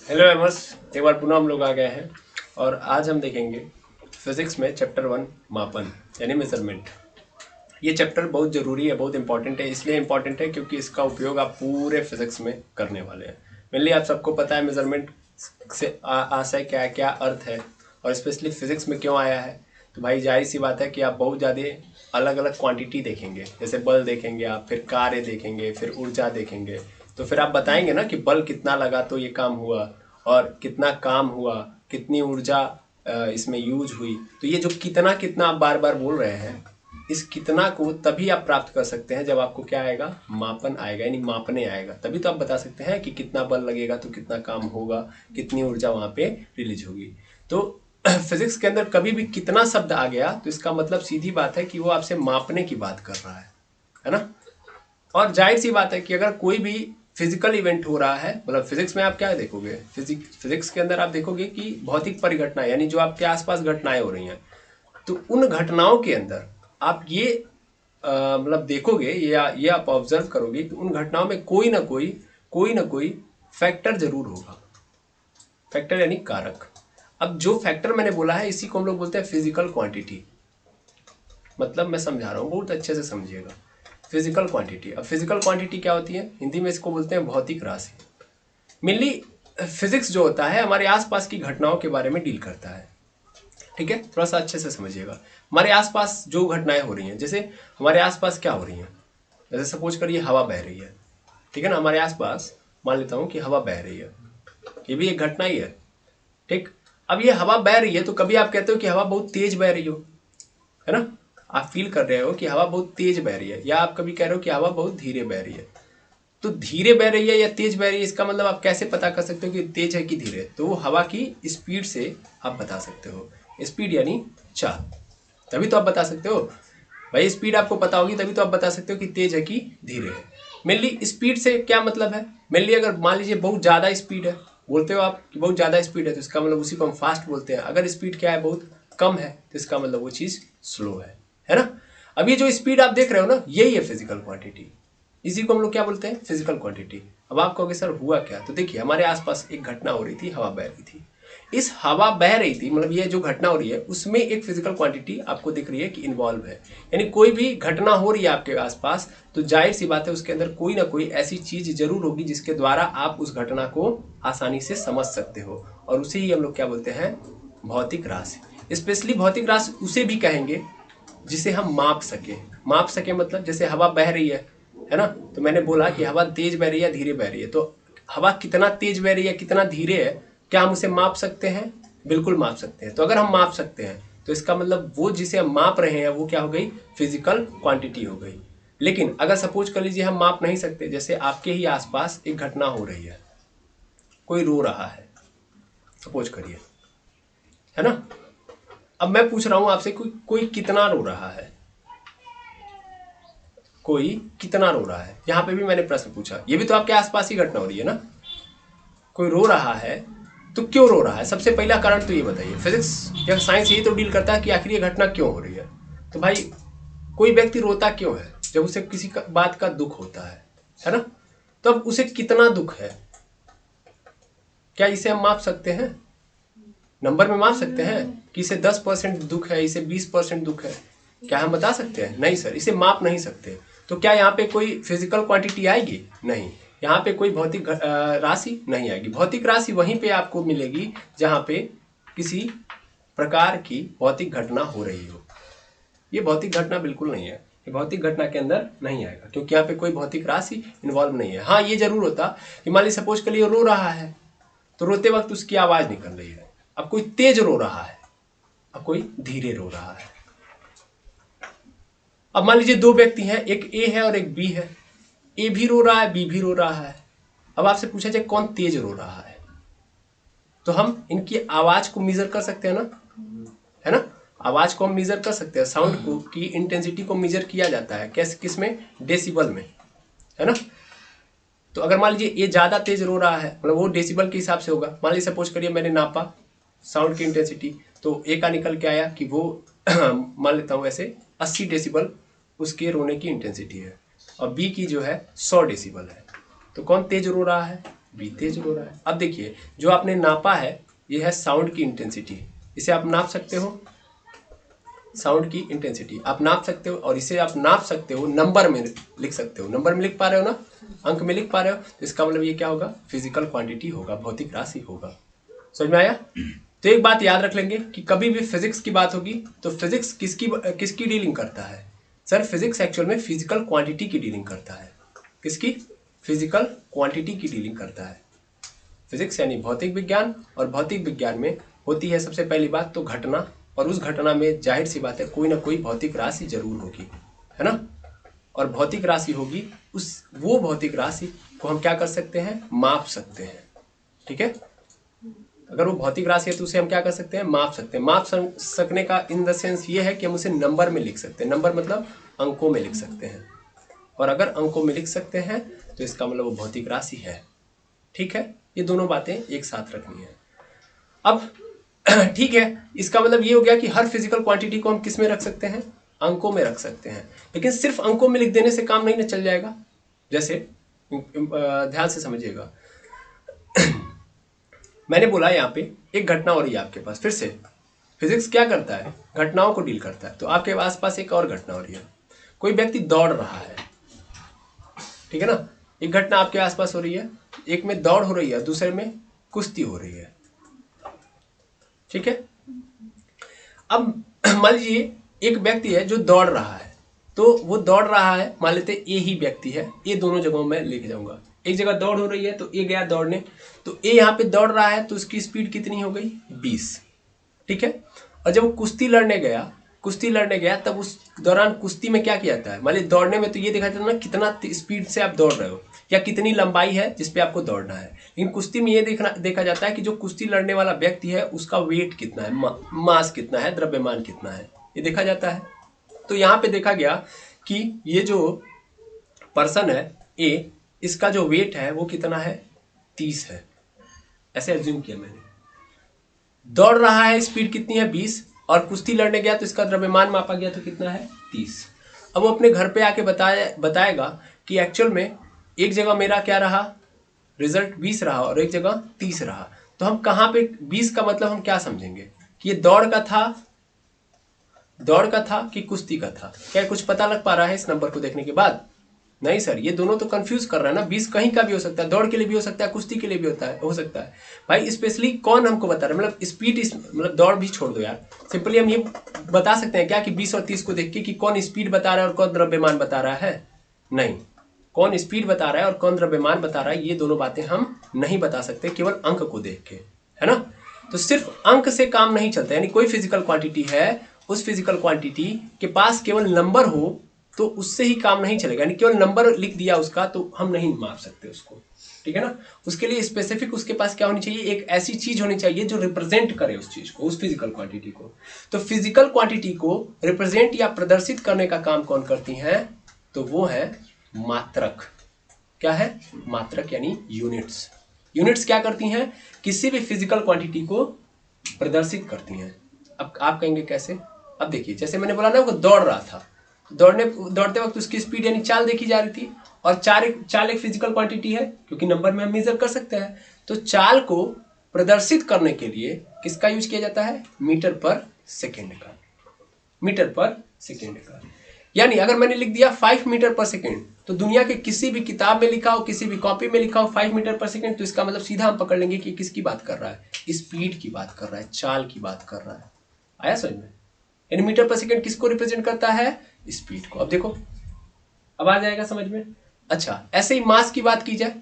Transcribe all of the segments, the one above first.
Hello एमर्स, एक बार पुनः हम लोग आ गए हैं और आज हम देखेंगे फिजिक्स में चैप्टर 1 मापन यानी मेजरमेंट। ये चैप्टर बहुत ज़रूरी है, बहुत इंपॉर्टेंट है। इसलिए इंपॉर्टेंट है क्योंकि इसका उपयोग आप पूरे फिजिक्स में करने वाले हैं। मेनली आप सबको पता है मेजरमेंट से आशय क्या है, क्या अर्थ है और स्पेशली फिजिक्स में क्यों आया है। तो भाई जाहिर सी बात है कि आप बहुत ज़्यादा अलग अलग क्वांटिटी देखेंगे, जैसे बल देखेंगे आप, फिर कार्य देखेंगे, फिर ऊर्जा देखेंगे। तो फिर आप बताएंगे ना कि बल कितना लगा तो ये काम हुआ और कितना काम हुआ, कितनी ऊर्जा इसमें यूज हुई। तो ये जो कितना कितना आप बार बार बोल रहे हैं, इस कितना को तभी आप प्राप्त कर सकते हैं जब आपको क्या आएगा, मापन आएगा, यानी मापने आएगा। तभी तो आप बता सकते हैं कि कितना बल लगेगा तो कितना काम होगा, कितनी ऊर्जा वहां पे रिलीज होगी। तो फिजिक्स के अंदर कभी भी कितना शब्द आ गया तो इसका मतलब सीधी बात है कि वो आपसे मापने की बात कर रहा है ना। और जाहिर सी बात है कि अगर कोई भी फिजिकल इवेंट हो रहा है, मतलब फिजिक्स में आप क्या देखोगे, फिजिक्स के अंदर आप देखोगे कि भौतिक परिघटनाएं यानी जो आपके आसपास घटनाएं हो रही हैं, तो उन घटनाओं के अंदर आप ये मतलब देखोगे, ये आप ऑब्जर्व करोगे कि उन घटनाओं में कोई ना कोई फैक्टर जरूर होगा। फैक्टर यानी कारक। अब जो फैक्टर मैंने बोला है इसी को हम लोग बोलते हैं फिजिकल क्वांटिटी। मतलब मैं समझा रहा हूँ, बहुत अच्छे से समझिएगा। फिजिकल क्वांटिटी, अब फिजिकल क्वांटिटी क्या होती है, हिंदी में इसको बोलते हैं भौतिक राशि। मेनली फिजिक्स जो होता है हमारे आसपास की घटनाओं के बारे में डील करता है। ठीक है, थोड़ा सा अच्छे से समझिएगा। हमारे आसपास जो घटनाएं हो रही हैं, जैसे हमारे आसपास क्या हो रही हैं, जैसे सपोज करिए हवा बह रही है। ठीक है ना, हमारे आसपास मान लेता हूँ कि हवा बह रही है, ये भी एक घटना ही है। ठीक, अब ये हवा बह रही है तो कभी आप कहते हो कि हवा बहुत तेज बह रही हो, है ना। आप फील कर रहे हो कि हवा बहुत तेज बह रही है, या आप कभी कह रहे हो कि हवा बहुत धीरे बह रही है। तो धीरे बह रही है या तेज बह रही है, इसका मतलब आप कैसे पता कर सकते हो कि तेज है कि धीरे। तो वो हवा की स्पीड से आप बता सकते हो। स्पीड यानी चाल, तभी तो आप बता सकते हो। भाई स्पीड आपको पता होगी तभी तो आप बता सकते हो कि तेज है कि धीरे है। मेनली स्पीड से क्या मतलब है, मेनली अगर मान लीजिए बहुत ज़्यादा स्पीड है, बोलते हो आप कि बहुत ज़्यादा स्पीड है, तो इसका मतलब उसी को हम फास्ट बोलते हैं। अगर स्पीड क्या है, बहुत कम है, तो इसका मतलब वो चीज़ स्लो है ना। अब ये जो स्पीड आप देख रहे हो ना, यही है फिजिकल क्वांटिटी। इसी को हम लोग क्या बोलते हैं, फिजिकल क्वांटिटी। अब आप कहोगे सर हुआ क्या, तो देखिए हमारे आसपास एक घटना हो रही थी, हवा बह रही थी। इस हवा बह रही थी, मतलब ये जो घटना हो रही है उसमें एक फिजिकल क्वांटिटी आपको दिख रही है कि इन्वॉल्व है। यानी कोई भी घटना हो रही है आपके आसपास, तो जाहिर सी बात है उसके अंदर कोई ना कोई ऐसी चीज जरूर होगी जिसके द्वारा आप उस घटना को आसानी से समझ सकते हो। और उसे ही हम लोग क्या बोलते हैं, भौतिक राशि। स्पेशली भौतिक राशि उसे भी कहेंगे जिसे हम माप सके। माप सके मतलब जैसे हवा बह रही है ना। तो मैंने बोला कि हवा तेज बह रही है, धीरे बह रही है, तो हवा कितना तेज बह रही है, कितना धीरे है, क्या हम उसे माप सकते हैं? बिल्कुल माप सकते हैं। तो अगर हम माप सकते हैं तो इसका मतलब वो जिसे हम माप रहे हैं वो क्या हो गई, फिजिकल क्वांटिटी हो गई। लेकिन अगर सपोज कर लीजिए हम माप नहीं सकते, जैसे आपके ही आसपास एक घटना हो रही है, कोई रो रहा है, सपोज करिए, है ना। अब मैं पूछ रहा हूं आपसे, कोई कितना रो रहा है, कोई कितना रो रहा है। यहां पे भी मैंने प्रश्न पूछा, ये भी तो आपके आसपास ही घटना हो रही है ना। कोई रो रहा है तो क्यों रो रहा है, सबसे पहला कारण तो ये बताइए। फिजिक्स या साइंस यही तो डील करता है कि आखिर ये घटना क्यों हो रही है। तो भाई कोई व्यक्ति रोता क्यों है, जब उसे किसी बात का दुख होता है ना। तो अब उसे कितना दुख है, क्या इसे हम माप सकते हैं, नंबर में माप सकते हैं कि इसे 10% दुख है, इसे 20% दुख है, क्या हम बता सकते हैं? नहीं सर, इसे माप नहीं सकते। तो क्या यहाँ पे कोई फिजिकल क्वांटिटी आएगी? नहीं, यहाँ पे कोई भौतिक राशि नहीं आएगी। भौतिक राशि वहीं पे आपको मिलेगी जहाँ पे किसी प्रकार की भौतिक घटना हो रही हो। ये भौतिक घटना बिल्कुल नहीं है, ये भौतिक घटना के अंदर नहीं आएगा, क्योंकि यहाँ पे कोई भौतिक राशि इन्वॉल्व नहीं है। हाँ, ये जरूर होता कि मान ली सपोज कर लिए रो रहा है, तो रोते वक्त उसकी आवाज निकल रही है। अब कोई तेज रो रहा है, अब कोई धीरे रो रहा है। अब मान लीजिए दो व्यक्ति हैं, एक ए है और एक बी है। ए भी रो रहा है, बी भी रो रहा है। अब आपसे पूछा जाए कौन तेज रो रहा है, तो हम इनकी आवाज को मेजर कर सकते हैं ना, है ना। आवाज को हम मेजर कर सकते हैं, साउंड को की इंटेंसिटी को मेजर किया जाता है, कैसे, किसमें, डेसिबल में, है ना। तो अगर मान लीजिए ये ज्यादा तेज रो रहा है, मतलब वो डेसिबल के हिसाब से होगा। मान लीजिए सपोज करिए मैंने नापा साउंड की इंटेंसिटी, तो ए का निकल के आया कि वो मान लेता हूँ ऐसे 80 डेसिबल उसके रोने की इंटेंसिटी है, और बी की जो है 100 डेसिबल है। तो कौन तेज रो रहा है, बी तेज हो रहा है। अब देखिए जो आपने नापा है ये है साउंड की इंटेंसिटी, इसे आप नाप सकते हो, साउंड की इंटेंसिटी आप नाप सकते हो, और इसे आप नाप सकते हो नंबर में लिख सकते हो। नंबर में लिख पा रहे हो ना, अंक में लिख पा रहे हो, तो इसका मतलब ये क्या होगा, फिजिकल क्वांटिटी होगा, भौतिक राशि होगा। समझ में आया? तो एक बात याद रख लेंगे कि कभी भी फिजिक्स की बात होगी तो फिजिक्स किसकी डीलिंग करता है? सर फिजिक्स एक्चुअल में फिजिकल क्वांटिटी की डीलिंग करता है। किसकी? फिजिकल क्वांटिटी की डीलिंग करता है। फिजिक्स यानी भौतिक विज्ञान, और भौतिक विज्ञान में होती है सबसे पहली बात तो घटना, और उस घटना में जाहिर सी बात है कोई ना कोई भौतिक राशि जरूर होगी, है ना? और भौतिक राशि होगी, वो भौतिक राशि को हम क्या कर सकते हैं, माप सकते हैं। ठीक है, अगर वो भौतिक राशि है तो उसे हम क्या कर सकते हैं, माप सकते हैं। माप सकने का इन द सेंस ये है कि हम उसे नंबर में लिख सकते हैं, नंबर मतलब अंकों में लिख सकते हैं, और अगर अंकों में लिख सकते हैं तो इसका मतलब वो भौतिक राशि है। ठीक है, ये दोनों बातें एक साथ रखनी है। अब ठीक है, इसका मतलब ये हो गया कि हर फिजिकल क्वांटिटी को हम किस में रख सकते हैं, अंकों में रख सकते हैं। लेकिन सिर्फ अंकों में लिख देने से काम नहीं ना चल जाएगा। जैसे ध्यान से समझिएगा, मैंने बोला यहाँ पे एक घटना हो रही है आपके पास, फिर से फिजिक्स क्या करता है, घटनाओं को डील करता है। तो आपके आसपास एक और घटना हो रही है, कोई व्यक्ति दौड़ रहा है, ठीक है ना, एक घटना आपके आसपास हो रही है, एक में दौड़ हो रही है, दूसरे में कुश्ती हो रही है। ठीक है, अब मान लीजिए एक व्यक्ति है जो दौड़ रहा है, तो वो दौड़ रहा है, मान लेते ए ही व्यक्ति है, ये दोनों जगहों में लेके जाऊंगा। एक जगह दौड़ हो रही है तो ए गया दौड़ने, तो ए यहाँ पे दौड़ रहा है तो उसकी स्पीड कितनी हो गई, 20। ठीक है, और जब वो कुश्ती लड़ने गया तब उस दौरान कुश्ती में क्या किया जाता है, मान लीजिए दौड़ने में तो ये देखा जाता है ना कितना स्पीड से आप दौड़ रहे हो या कितनी लंबाई है जिसपे आपको दौड़ना है। लेकिन कुश्ती में ये देखा जाता है कि जो कुश्ती लड़ने वाला व्यक्ति है उसका वेट कितना है, मास कितना है, द्रव्यमान कितना है, ये देखा जाता है। तो यहाँ पे देखा गया कि ये जो पर्सन है ए, इसका जो वेट है वो कितना है, 30 है, ऐसे एज्यूम किया मैंने। दौड़ रहा है, स्पीड कितनी है, 20, और कुश्ती लड़ने गया तो इसका द्रव्यमान मापा गया तो कितना है, 30। अब वो अपने घर पे आके बताएगा कि एक्चुअल में एक जगह मेरा क्या रहा, रिजल्ट 20 रहा और एक जगह 30 रहा। तो हम कहाँ पे 20 का मतलब हम क्या समझेंगे कि ये दौड़ का था कि कुश्ती का था? क्या कुछ पता लग पा रहा है इस नंबर को देखने के बाद? नहीं सर, ये दोनों तो कंफ्यूज कर रहा है ना। 20 कहीं का भी हो सकता है, दौड़ के लिए भी हो सकता है, कुश्ती के लिए भी हो सकता है भाई। स्पेशली कौन हमको बता रहा है, मतलब स्पीड, मतलब दौड़ भी छोड़ दो यार, सिंपली हम ये बता सकते हैं क्या कि 20 और 30 को देख के कि कौन स्पीड बता रहा है और कौन द्रव्यमान बता रहा है? नहीं, कौन स्पीड बता रहा है और कौन द्रव्यमान बता रहा है ये दोनों बातें हम नहीं बता सकते केवल अंक को देख के, है ना। तो सिर्फ अंक से काम नहीं चलता, यानी कोई फिजिकल क्वांटिटी है, उस फिजिकल क्वांटिटी के पास केवल नंबर हो तो उससे ही काम नहीं चलेगा, यानी केवल नंबर लिख दिया उसका तो हम नहीं माप सकते उसको, ठीक है ना। उसके लिए स्पेसिफिक उसके पास क्या होनी चाहिए, एक ऐसी चीज होनी चाहिए जो रिप्रेजेंट करे उस चीज को, उस फिजिकल क्वांटिटी को। तो फिजिकल क्वांटिटी को रिप्रेजेंट या प्रदर्शित करने का काम कौन करती हैं, तो वो है मात्रक। क्या है, मात्रक यानी यूनिट्स। यूनिट्स क्या करती हैं, किसी भी फिजिकल क्वांटिटी को प्रदर्शित करती हैं। अब आप कहेंगे कैसे? अब देखिए, जैसे मैंने बोला ना वो दौड़ रहा था, दौड़ते वक्त उसकी स्पीड यानी चाल देखी जा रही थी, और चाल एक फिजिकल क्वांटिटी है क्योंकि नंबर में हम मेजर कर सकते हैं। तो चाल को प्रदर्शित करने के लिए किसका यूज किया जाता है, मीटर पर सेकेंड का, मीटर पर सेकेंड का। यानी अगर मैंने लिख दिया 5 मीटर पर सेकेंड, तो दुनिया के किसी भी किताब में लिखा हो, किसी भी कॉपी में लिखा हो 5 मीटर पर सेकेंड, तो इसका मतलब सीधा हम पकड़ लेंगे कि किसकी बात कर रहा है, स्पीड की बात कर रहा है, चाल की बात कर रहा है। आया समझ में? यानी मीटर पर सेकेंड किसको रिप्रेजेंट करता है, स्पीड को। अब देखो, अब आ जाएगा समझ में। अच्छा, ऐसे ही मास की बात की जाए,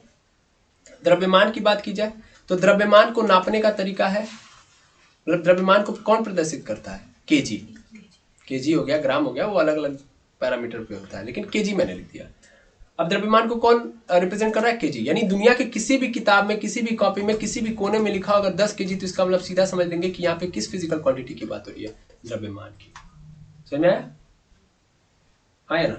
द्रव्यमान की बात की जाए, तो द्रव्यमान को नापने का तरीका है, मतलब द्रव्यमान को कौन प्रदर्शित करता है, केजी। केजी हो गया, ग्राम हो गया, वो अलग अलग पैरामीटर पे होता है, लेकिन केजी मैंने लिख दिया। अब द्रव्यमान को कौन रिप्रेजेंट कर रहा है, केजी। यानी दुनिया के किसी भी किताब में, किसी भी कॉपी में, किसी भी कोने में लिखा हो अगर 10 केजी, तो इसका मतलब सीधा समझ लेंगे कि यहाँ पे किस फिजिकल क्वांटिटी की बात हो रही है, द्रव्यमान की। समझ में आया ना?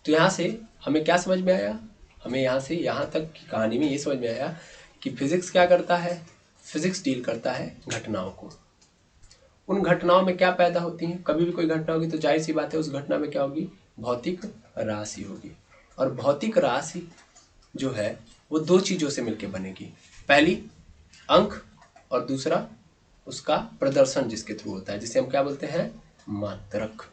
तो यहाँ से हमें क्या समझ में आया, हमें यहाँ से यहाँ तक की कहानी में ये समझ में आया कि फिजिक्स क्या करता है, फिजिक्स डील करता है घटनाओं को। उन घटनाओं में क्या पैदा होती हैं, कभी भी कोई घटना होगी तो जाहिर सी बात है उस घटना में क्या होगी, भौतिक राशि होगी। और भौतिक राशि जो है वो दो चीजों से मिलकर बनेगी। पहली अंक और दूसरा उसका प्रदर्शन जिसके थ्रू होता है, जिसे हम क्या बोलते हैं, मात्रक।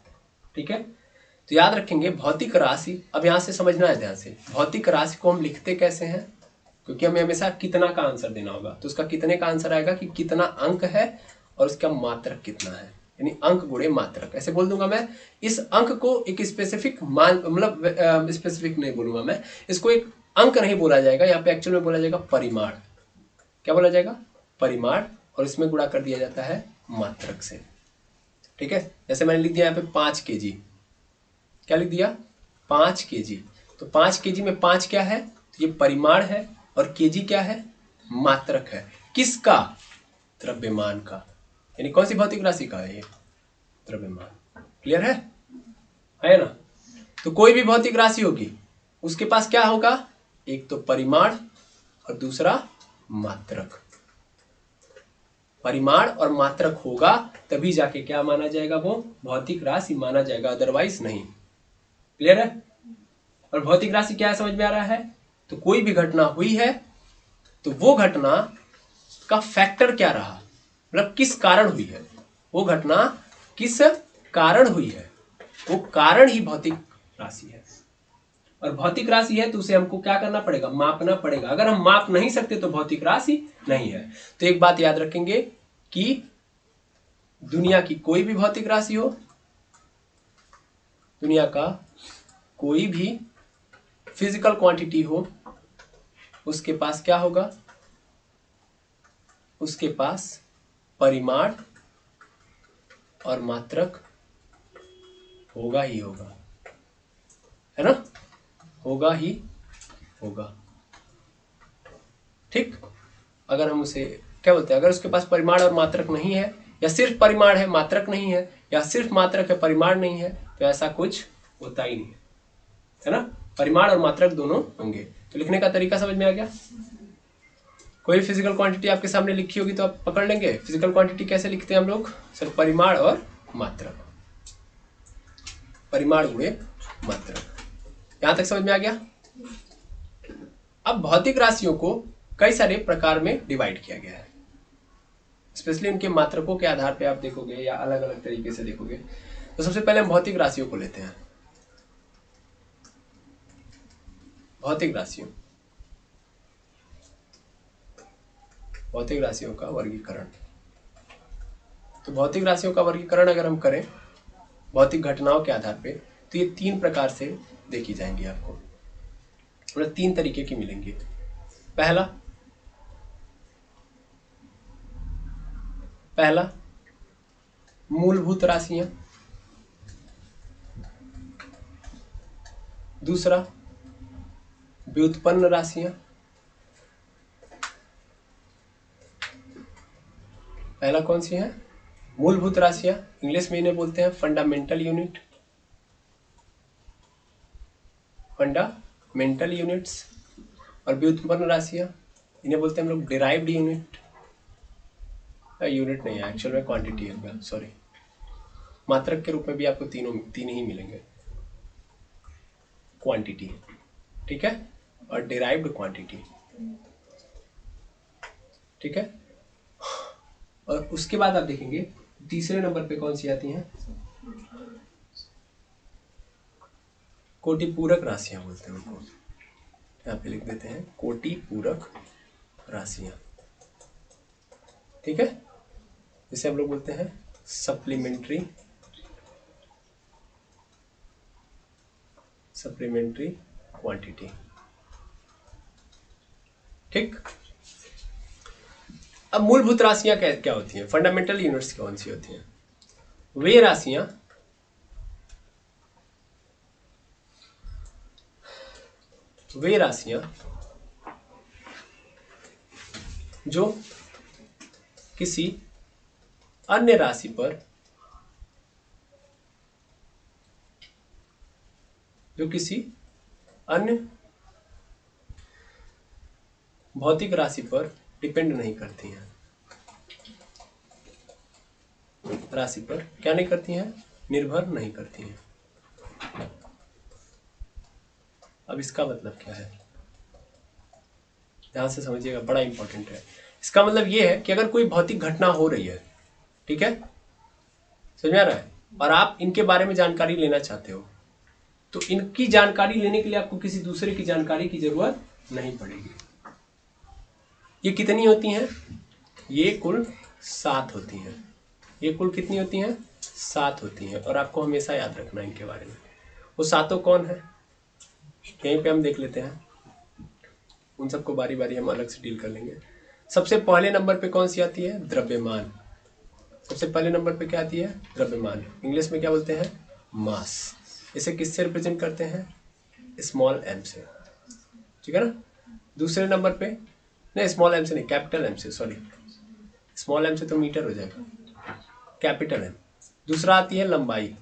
ठीक है, तो याद रखेंगे भौतिक राशि, अब यहां से समझना है ध्यान से, भौतिक राशि को हम लिखते कैसे हैं, क्योंकि हमें हमेशा कितना का आंसर देना होगा, तो उसका कितने का आंसर आएगा कि कितना अंक है और उसका मात्रक कितना है, यानी अंक गुणे मात्रक। ऐसे बोल दूंगा मैं, इस अंक को एक स्पेसिफिक मान, मतलब स्पेसिफिक नहीं बोलूंगा मैं, इसको एक अंक नहीं बोला जाएगा, यहाँ पे एक्चुअल में बोला जाएगा परिमाण। क्या बोला जाएगा, परिमाण, और इसमें गुणा कर दिया जाता है मात्रक से। ठीक है, जैसे मैंने लिख दिया यहाँ पे 5 kg, क्या लिख दिया, 5 kg, तो 5 kg में 5 क्या है, तो ये परिमाण है, और kg क्या है, मात्रक है। किसका, द्रव्यमान का, यानी कौन सी भौतिक राशि का है ये, द्रव्यमान। क्लियर है ना। तो कोई भी भौतिक राशि होगी उसके पास क्या होगा, एक तो परिमाण और दूसरा मात्रक। परिमाण और मात्रक होगा तभी जाके क्या माना जाएगा, वो भौतिक राशि माना जाएगा, अदरवाइज नहीं। क्लियर है। और भौतिक राशि क्या है, समझ में आ रहा है। तो कोई भी घटना हुई है तो वो घटना का फैक्टर क्या रहा, मतलब किस कारण हुई है, वो घटना किस कारण हुई है, वो कारण ही भौतिक राशि है। और भौतिक राशि है तो उसे हमको क्या करना पड़ेगा, मापना पड़ेगा। अगर हम माप नहीं सकते तो भौतिक राशि नहीं है। तो एक बात याद रखेंगे कि दुनिया की कोई भी भौतिक राशि हो, दुनिया का कोई भी फिजिकल क्वांटिटी हो, उसके पास क्या होगा, उसके पास परिमाण और मात्रक होगा ही होगा, है ना, होगा ही होगा। ठीक, अगर हम उसे क्या बोलते हैं, अगर उसके पास परिमाण और मात्रक नहीं है, या सिर्फ परिमाण है मात्रक नहीं है, या सिर्फ मात्रक है परिमाण नहीं है, तो ऐसा कुछ होता ही नहीं है ना। परिमाण और मात्रक दोनों होंगे। तो लिखने का तरीका समझ में आ गया। कोई फिजिकल क्वांटिटी आपके सामने लिखी होगी तो आप पकड़ लेंगे। फिजिकल क्वांटिटी कैसे लिखते हैं हम लोग, सिर्फ परिमाण और मात्रक, परिमाण गुणे मात्रक। यहां तक समझ में आ गया। अब भौतिक राशियों को कई सारे प्रकार में डिवाइड किया गया है, स्पेशली उनके मात्रकों के आधार पे आप देखोगे या अलग अलग तरीके से देखोगे। तो सबसे पहले हम भौतिक राशियों को लेते हैं। भौतिक राशियों, भौतिक राशियों का वर्गीकरण। तो भौतिक राशियों का वर्गीकरण अगर हम करें भौतिक घटनाओं के आधार पे, तो ये 3 प्रकार से देखी जाएंगी आपको, मतलब 3 तरीके की मिलेंगी। पहला मूलभूत राशियां, दूसरा व्युत्पन्न राशियां, पहला कौन सी है, मूलभूत राशियां, इंग्लिश में इन्हें बोलते हैं फंडामेंटल यूनिट, फंडामेंटल यूनिट्स। और व्युत्पन्न राशियां, इन्हें बोलते हैं हम लोग डिराइव्ड यूनिट, यूनिट नहीं है एक्चुअल में, क्वांटिटी है, सॉरी। मात्रक के रूप में भी आपको तीन ही मिलेंगे, क्वांटिटी, ठीक है, और डिराइव्ड क्वांटिटी, ठीक है। और उसके बाद आप देखेंगे तीसरे नंबर पे कौन सी आती हैं, कोटि पूरक राशियां बोलते हैं उनको, यहाँ पे लिख देते हैं कोटि पूरक राशियां, ठीक है, जिसे हम लोग बोलते हैं सप्लीमेंट्री क्वांटिटी। ठीक, अब मूलभूत राशियां क्या होती हैं, फंडामेंटल यूनिट्स कौन सी होती हैं, वे राशियां जो किसी अन्य राशि पर, जो किसी अन्य भौतिक राशि पर डिपेंड नहीं करती हैं, राशि पर क्या नहीं करती हैं, निर्भर नहीं करती हैं। अब इसका मतलब क्या है, ध्यान से समझिएगा, बड़ा इंपॉर्टेंट है। इसका मतलब ये है कि अगर कोई भौतिक घटना हो रही है, ठीक है, समझ में आ रहा है, और आप इनके बारे में जानकारी लेना चाहते हो, तो इनकी जानकारी लेने के लिए आपको किसी दूसरे की जानकारी की जरूरत नहीं पड़ेगी। ये कितनी होती हैं? ये कुल 7 होती हैं। ये कुल कितनी होती हैं? 7 होती हैं, और आपको हमेशा याद रखना है इनके बारे में। वो सातों कौन है, यहीं पे हम देख लेते हैं। उन सबको बारी बारी हम अलग से डील कर लेंगे। सबसे पहले नंबर पे कौन सी आती है? द्रव्यमान। सबसे पहले नंबर पे क्या आती है? द्रव्यमान। इंग्लिश में क्या बोलते हैं? मास। इसे किससे रिप्रेजेंट करते हैं? स्मॉल एम से, ठीक है ना। दूसरे नंबर पे, नहीं स्मॉल एम से नहीं, कैपिटल एम से, सॉरी, स्मॉल एम से तो मीटर हो जाएगा, कैपिटल एम। दूसरा आती है लंबाई,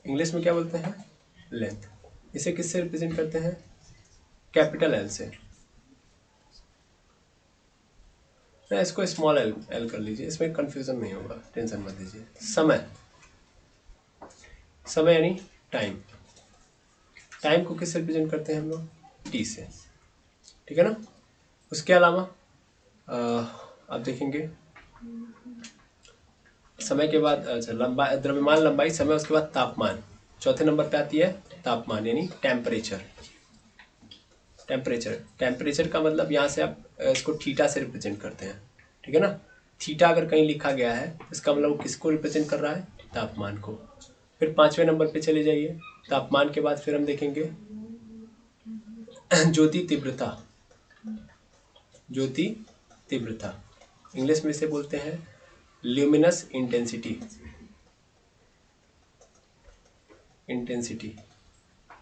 इंग्लिश में क्या बोलते हैं? लेंथ। इसे किससे रिप्रेजेंट करते हैं? कैपिटल एल से। मैं इसको स्मॉल एल एल कर लीजिए, इसमें कंफ्यूजन नहीं होगा, टेंशन मत लीजिए। समय, समय यानी टाइम। टाइम को किससे रिप्रेजेंट करते हैं हम लोग? टी से, ठीक है ना। उसके अलावा आप देखेंगे समय के बाद, अच्छा, लंबाई, द्रव्यमान, लंबाई, समय, उसके बाद तापमान। चौथे नंबर पे आती है तापमान यानी टेम्परेचर। टेम्परेचर, टेम्परेचर का मतलब यहाँ से आप इसको थीटा से रिप्रेजेंट करते हैं, ठीक है ना। थीटा अगर कहीं लिखा गया है इसका मतलब वो किसको रिप्रेजेंट कर रहा है? तापमान को। फिर 5वें नंबर पे चले जाइए। तापमान के बाद फिर हम देखेंगे ज्योति तीव्रता। ज्योति तीव्रता, इंग्लिश में इसे बोलते हैं ल्यूमिनस इंटेंसिटी। इंटेंसिटी,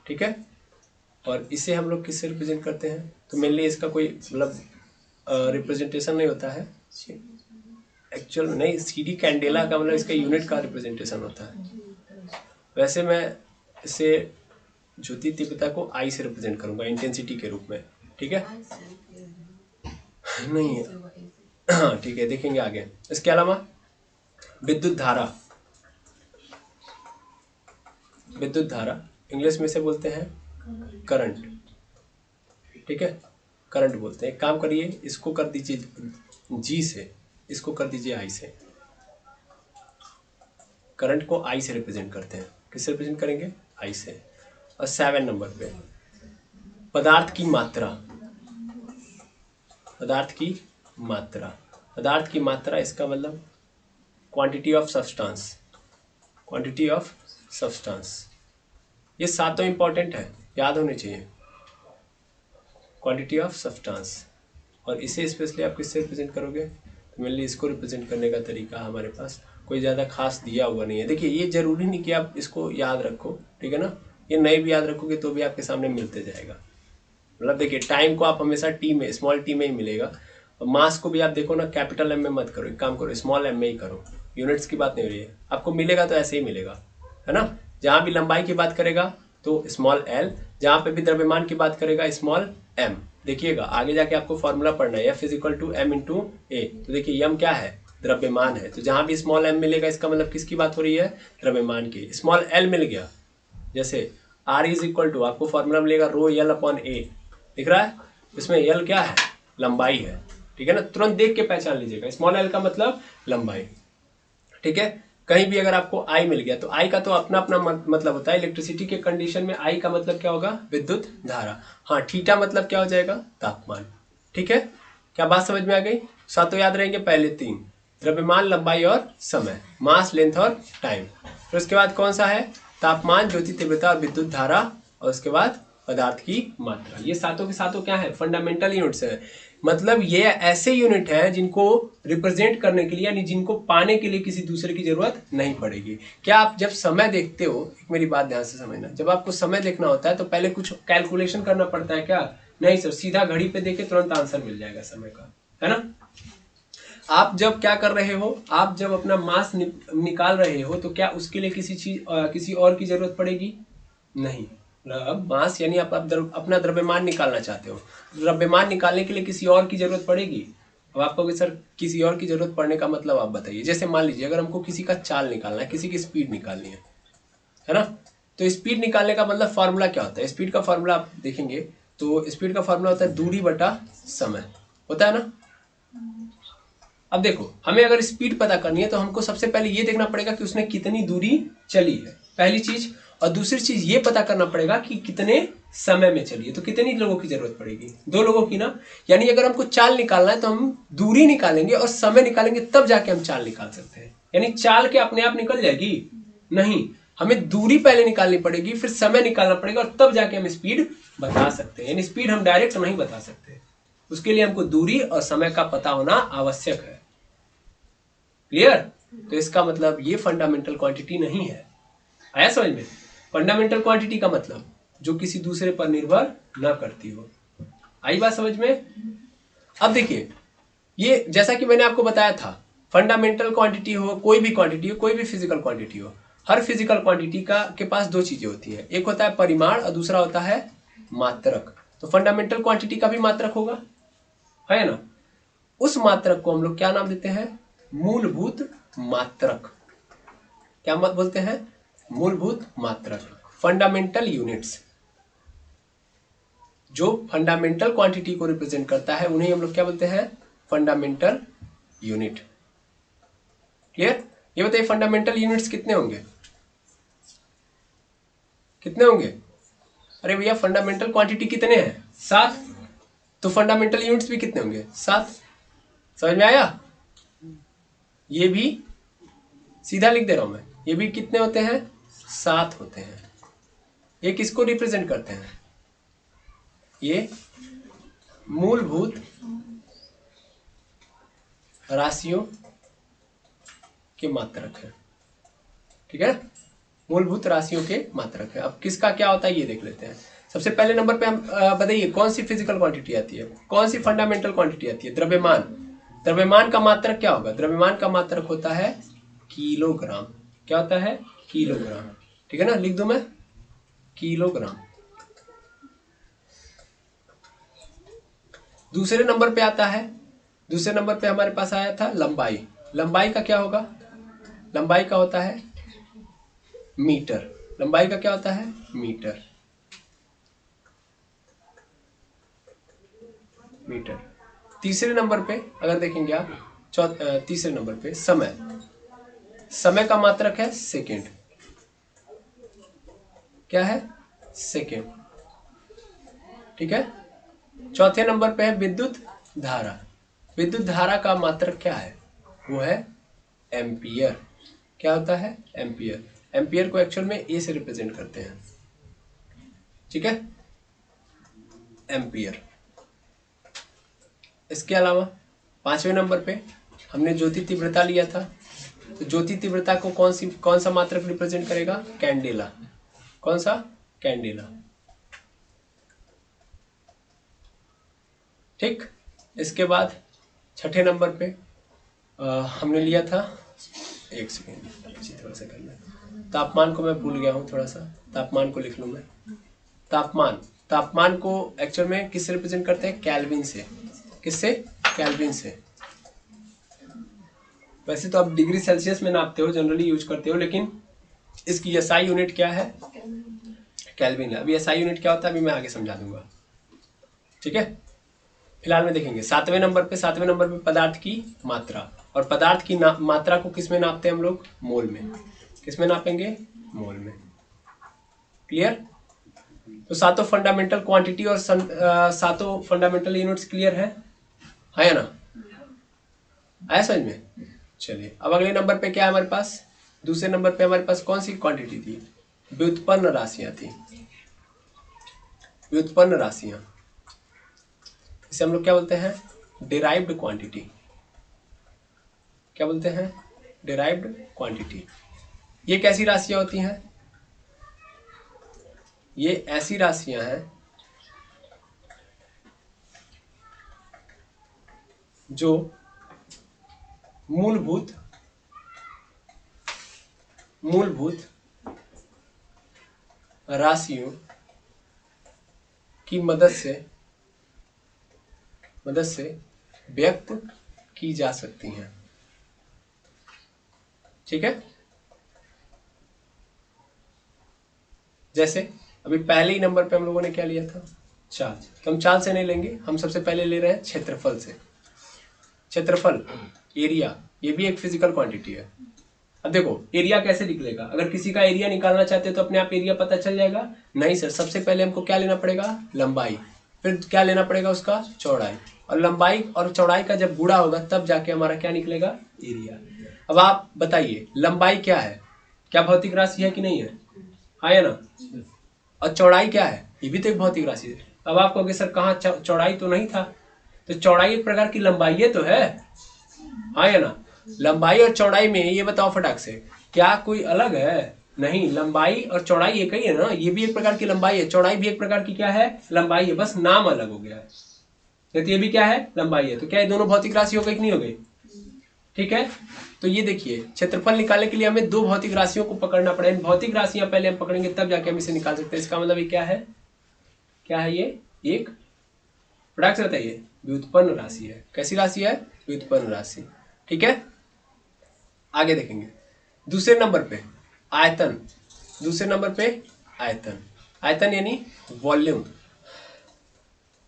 ठीक है। और इसे हम लोग किससे रिप्रेजेंट करते हैं? तो मेनली इसका कोई मतलब रिप्रेजेंटेशन नहीं होता है एक्चुअल में, नहीं, सीडी कैंडेला का मतलब इसका यूनिट का रिप्रेजेंटेशन होता है। वैसे मैं इसे ज्योति तीव्रता को आई से रिप्रेजेंट करूंगा इंटेंसिटी के रूप में, ठीक है। नहीं, हाँ ठीक है, देखेंगे आगे। इसके अलावा विद्युत धारा। विद्युत धारा इंग्लिश में से बोलते हैं करंट, ठीक है, करंट बोलते हैं। एक काम करिए, इसको कर दीजिए जी से, इसको कर दीजिए आई से। करंट को आई से रिप्रेजेंट करते हैं। किससे रिप्रेजेंट करेंगे? आई से। और 7 नंबर पे पदार्थ की मात्रा। पदार्थ की मात्रा, पदार्थ की मात्रा, इसका मतलब quantity of substance. Quantity of substance, ये सातों इंपॉर्टेंट है, याद होने चाहिए। क्वांटिटी ऑफ सब्सटेंस, और इसे स्पेशली आप किससे रिप्रेजेंट करोगे? तो मेनली इसको रिप्रेजेंट करने का तरीका हमारे पास कोई ज़्यादा खास दिया हुआ नहीं है। देखिए, ये जरूरी नहीं कि आप इसको याद रखो, ठीक है ना। ये नहीं भी याद रखोगे तो भी आपके सामने मिलते जाएगा। मतलब देखिए, टाइम को आप हमेशा टी में, स्मॉल टी में ही मिलेगा। और मास को भी आप देखो ना, कैपिटल एम में मत करो, एक काम करो स्मॉल एम में ही करो। यूनिट्स की बात नहीं हो रही है, आपको मिलेगा तो ऐसे ही मिलेगा, है ना। जहाँ भी लंबाई की बात करेगा तो स्मॉल एल, जहाँ पे भी द्रव्यमान की बात करेगा स्मॉल एम। देखिएगा आगे जाके आपको फॉर्मूला पढ़ना है, F = m × a। तो देखिए यम क्या है? द्रव्यमान है। तो जहाँ भी स्मॉल एम मिलेगा इसका मतलब किसकी बात हो रही है? द्रव्यमान की। स्मॉल एल मिल गया, जैसे R = आपको फॉर्मूला मिलेगा ρL/a, दिख रहा है? इसमें एल क्या है? लंबाई है, ठीक है ना। तुरंत देख के पहचान लीजिएगा, स्मॉल एल का मतलब लंबाई, ठीक है। कहीं भी अगर आपको आई मिल गया तो आई का तो अपना अपना मतलब होता है। इलेक्ट्रिसिटी के कंडीशन में आई का मतलब क्या होगा? विद्युत धारा। हाँ, थीटा मतलब क्या हो जाएगा? तापमान, ठीक है। क्या बात समझ में आ गई? सातों याद रहेंगे, पहले 3, द्रव्यमान, लंबाई और समय, मास, लेंथ और टाइम। फिर उसके बाद कौन सा है? तापमान, ज्योति तीव्रता और विद्युत धारा, और उसके बाद पदार्थ की मात्रा। ये सातों के सातों क्या है? फंडामेंटल यूनिट्स है। मतलब ये ऐसे यूनिट हैं जिनको रिप्रेजेंट करने के लिए, यानी जिनको पाने के लिए किसी दूसरे की जरूरत नहीं पड़ेगी। क्या आप जब समय देखते हो, एक मेरी बात ध्यान से समझना, जब आपको समय देखना होता है तो पहले कुछ कैलकुलेशन करना पड़ता है क्या? नहीं सर, सीधा घड़ी पे देखे तुरंत आंसर मिल जाएगा समय का, है ना। आप जब क्या कर रहे हो, आप जब अपना मास निकाल रहे हो तो क्या उसके लिए किसी और की जरूरत पड़ेगी? नहीं। अब मास यानी आप अपना द्रव्यमान निकालना चाहते हो, द्रव्यमान निकालने के लिए किसी और की जरूरत पड़ेगी? अब आपको सर किसी और की जरूरत पड़ने का मतलब आप बताइए। जैसे मान लीजिए अगर हमको किसी का चाल निकालना है, किसी की स्पीड निकालनी है ना, तो स्पीड निकालने का मतलब फॉर्मूला क्या होता है? स्पीड का फॉर्मूला आप देखेंगे तो स्पीड का फॉर्मूला होता है दूरी बटा समय, होता है ना। अब देखो, हमें अगर स्पीड पता करनी है तो हमको सबसे पहले ये देखना पड़ेगा कि उसने कितनी दूरी चली है, पहली चीज। और दूसरी चीज ये पता करना पड़ेगा कि कितने समय में चली है। तो कितनी लोगों की जरूरत पड़ेगी? 2 लोगों की ना। यानी अगर हमको चाल निकालना है तो हम दूरी निकालेंगे और समय निकालेंगे, तब जाके हम चाल निकाल सकते हैं। यानी चाल के अपने आप निकल जाएगी? नहीं, हमें दूरी पहले निकालनी पड़ेगी, फिर समय निकालना पड़ेगा और तब जाके हम स्पीड बता सकते हैं। यानी स्पीड हम डायरेक्ट नहीं बता सकते, उसके लिए हमको दूरी और समय का पता होना आवश्यक है। क्लियर? तो इसका मतलब ये फंडामेंटल क्वांटिटी नहीं है। आया समझ में? फंडामेंटल क्वांटिटी का मतलब जो किसी दूसरे पर निर्भर न करती हो। आई बात समझ में? अब देखिए, ये जैसा कि मैंने आपको बताया था, फंडामेंटल क्वांटिटी हो, कोई भी क्वांटिटी हो, कोई भी फिजिकल क्वांटिटी हो, हर फिजिकल क्वांटिटी का के पास 2 चीजें होती है, एक होता है परिमाण और दूसरा होता है मात्रक। तो फंडामेंटल क्वांटिटी का भी मात्रक होगा, है ना। उस मात्रक को हम लोग क्या नाम देते हैं? मूलभूत मात्रक। क्या मत बोलते हैं? मूलभूत मात्रक, फंडामेंटल यूनिट्स। जो फंडामेंटल क्वांटिटी को रिप्रेजेंट करता है उन्हें हम लोग क्या बोलते हैं? Fundamental unit. क्लियर? ये बताइए, फंडामेंटल यूनिट्स कितने होंगे? कितने होंगे? अरे भैया, फंडामेंटल क्वांटिटी कितने हैं? 7। तो फंडामेंटल यूनिट्स भी कितने होंगे? 7। समझ में आया? ये भी सीधा लिख दे रहा हूं मैं, ये भी कितने होते हैं? 7 होते हैं। ये किसको रिप्रेजेंट करते हैं? ये मूलभूत राशियों के मात्रक है। ठीक है, मूलभूत राशियों के मात्रक है। अब किसका क्या होता है ये देख लेते हैं। सबसे पहले नंबर पे हम बताइए, कौन सी फिजिकल क्वांटिटी आती है, कौन सी फंडामेंटल क्वांटिटी आती है? द्रव्यमान। द्रव्यमान का मात्रक क्या होगा? द्रव्यमान का मात्रक होता है किलोग्राम। क्या होता है? किलोग्राम। ठीक है ना, लिख दो मैं, किलोग्राम। दूसरे नंबर पे आता है, दूसरे नंबर पे हमारे पास आया था लंबाई। लंबाई का क्या होगा? लंबाई का होता है मीटर। लंबाई का क्या होता है? मीटर। मीटर। तीसरे नंबर पे अगर देखेंगे आप, तीसरे नंबर पे समय। समय का मात्रक है सेकेंड। क्या है? सेकेंड। ठीक है। चौथे नंबर पे है विद्युत धारा। विद्युत धारा का मात्रक क्या है? वो है एम्पियर। क्या होता है? एम्पियर। एम्पियर को एक्चुअल में ए से रिप्रेजेंट करते हैं। ठीक है, एम्पियर। इसके अलावा पांचवें नंबर पे हमने ज्योति तीव्रता लिया था। तो ज्योति तीव्रता को कौन सा मात्रक रिप्रेजेंट करेगा? कैंडेला। कौन सा? कैंडेला। ठीक। इसके बाद छठे नंबर पे हमने लिया था, एक सेकेंड अच्छी तरह से करना, तापमान को मैं भूल गया हूँ थोड़ा सा, तापमान को लिख लूँ मैं। तापमान, तापमान को एक्चुअल में किससे रिप्रेजेंट करते हैं? केल्विन से। किससे? केल्विन से। वैसे तो आप डिग्री सेल्सियस में नापते हो, जनरली यूज करते हो, लेकिन इसकी एसआई यूनिट क्या है? केल्विन है। अभी एसआई यूनिट क्या होता है अभी मैं आगे समझा दूंगा। ठीक है, फिलहाल में देखेंगे सातवें नंबर पे पदार्थ की मात्रा। और पदार्थ की मात्रा को किस में नापते हैं हम लोग? मोल में। किस में नापेंगे? मोल में। क्लियर? तो सातों फंडामेंटल क्वांटिटी और सातों फंडामेंटल यूनिट्स क्लियर है ना? आया समझ में? चलिए, अब अगले नंबर पे क्या है हमारे पास? दूसरे नंबर पे हमारे पास कौन सी क्वांटिटी थी? व्युत्पन्न राशियां थी। व्युत्पन्न राशियां, इसे हम लोग क्या बोलते हैं? Derived quantity. क्या बोलते हैं? Derived quantity. ये कैसी राशियां होती हैं? ये ऐसी राशियां हैं जो मूलभूत राशियों की मदद से व्यक्त की जा सकती हैं। ठीक है, जैसे अभी पहले ही नंबर पे हम लोगों ने क्या लिया था? चाल। तो हम चाल से नहीं लेंगे, हम सबसे पहले ले रहे हैं क्षेत्रफल से। क्षेत्रफल, एरिया, ये भी एक फिजिकल क्वांटिटी है। अब देखो एरिया कैसे निकलेगा, अगर किसी का एरिया निकालना चाहते हैं तो अपने आप एरिया पता चल जाएगा? नहीं सर, सबसे पहले हमको क्या लेना पड़ेगा? लंबाई, फिर क्या लेना पड़ेगा? उसका चौड़ाई, और लंबाई और चौड़ाई का जब गुणा होगा तब जाके हमारा क्या निकलेगा? एरिया। अब आप बताइए लंबाई क्या है? क्या भौतिक राशि है कि नहीं है? हाँ या ना? और चौड़ाई क्या है? ये भी तो एक भौतिक राशि है। अब आप कहोगे सर कहाँ, चौड़ाई तो नहीं था। तो चौड़ाई एक प्रकार की लंबाई तो है, हाँ या ना? लंबाई और चौड़ाई में ये बताओ फटाक से, क्या कोई अलग है? नहीं, लंबाई और चौड़ाई एक ही है ना। ये भी एक प्रकार की लंबाई है, चौड़ाई भी एक प्रकार की क्या है? लंबाई है, बस नाम अलग हो गया है। तो ये भी क्या है? लंबाई है। तो क्या ये दोनों भौतिक राशि हो गई कि नहीं हो गई? ठीक है, तो ये देखिए क्षेत्रफल निकालने के लिए हमें दो भौतिक राशियों को पकड़ना पड़ेगा। भौतिक राशियां पहले हम पकड़ेंगे तब जाके हम इसे निकाल सकते हैं। इसका मतलब ये क्या है? क्या है ये? एक, फटाक से बताइए, व्युत्पन्न राशि है। कैसी राशि है? व्युत्पन्न राशि। ठीक है, आगे देखेंगे। दूसरे नंबर पे आयतन। दूसरे नंबर पे आयतन। आयतन यानी वॉल्यूम।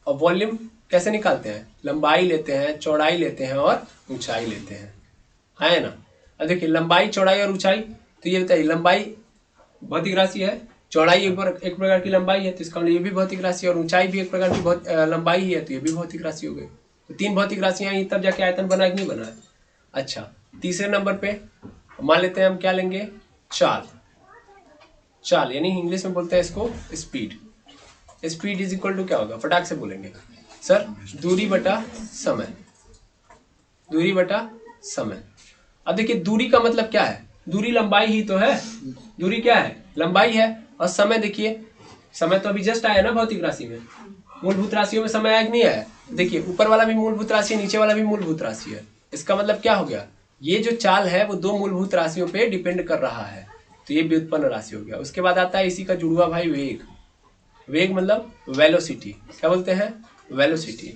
और वॉल्यूम कैसे निकालते हैं? लंबाई लेते हैं, चौड़ाई लेते हैं और ऊंचाई लेते हैं, है ना? अब देखिए लंबाई, चौड़ाई और ऊंचाई, तो ये बताइए लंबाई भौतिक राशि है, चौड़ाई एक प्रकार की लंबाई है, तो इसका मतलब ये भी भौतिक राशि है, और ऊंचाई भी एक प्रकार की लंबाई ही है, तो ये भी भौतिक राशि हो गई। तो तीन भौतिक राशियां आई तब जाके आयतन बना कि नहीं बना है। अच्छा, तीसरे नंबर पे मान लेते हैं हम क्या लेंगे? चाल। चाल यानी इंग्लिश में बोलते हैं इसको speed. Speed is equal to क्या होगा? फटाक से बोलेंगे सर, दूरी बटा समय। दूरी बटा समय। अब देखिए दूरी का मतलब क्या है? दूरी लंबाई ही तो है। दूरी क्या है? लंबाई है। और समय देखिए, समय तो अभी जस्ट आया ना भौतिक राशि में। मूलभूत राशियों में समय आया कि नहीं आया? देखिए ऊपर वाला भी मूलभूत राशि है, नीचे वाला भी मूलभूत राशि है। इसका मतलब क्या हो गया? ये जो चाल है वो दो मूलभूत राशियों पे डिपेंड कर रहा है, तो ये व्युत्पन्न राशि हो गया। उसके बाद आता है इसी का जुड़वा भाई वेग। वेग मतलब वेलोसिटी। क्या बोलते हैं? वेलोसिटी।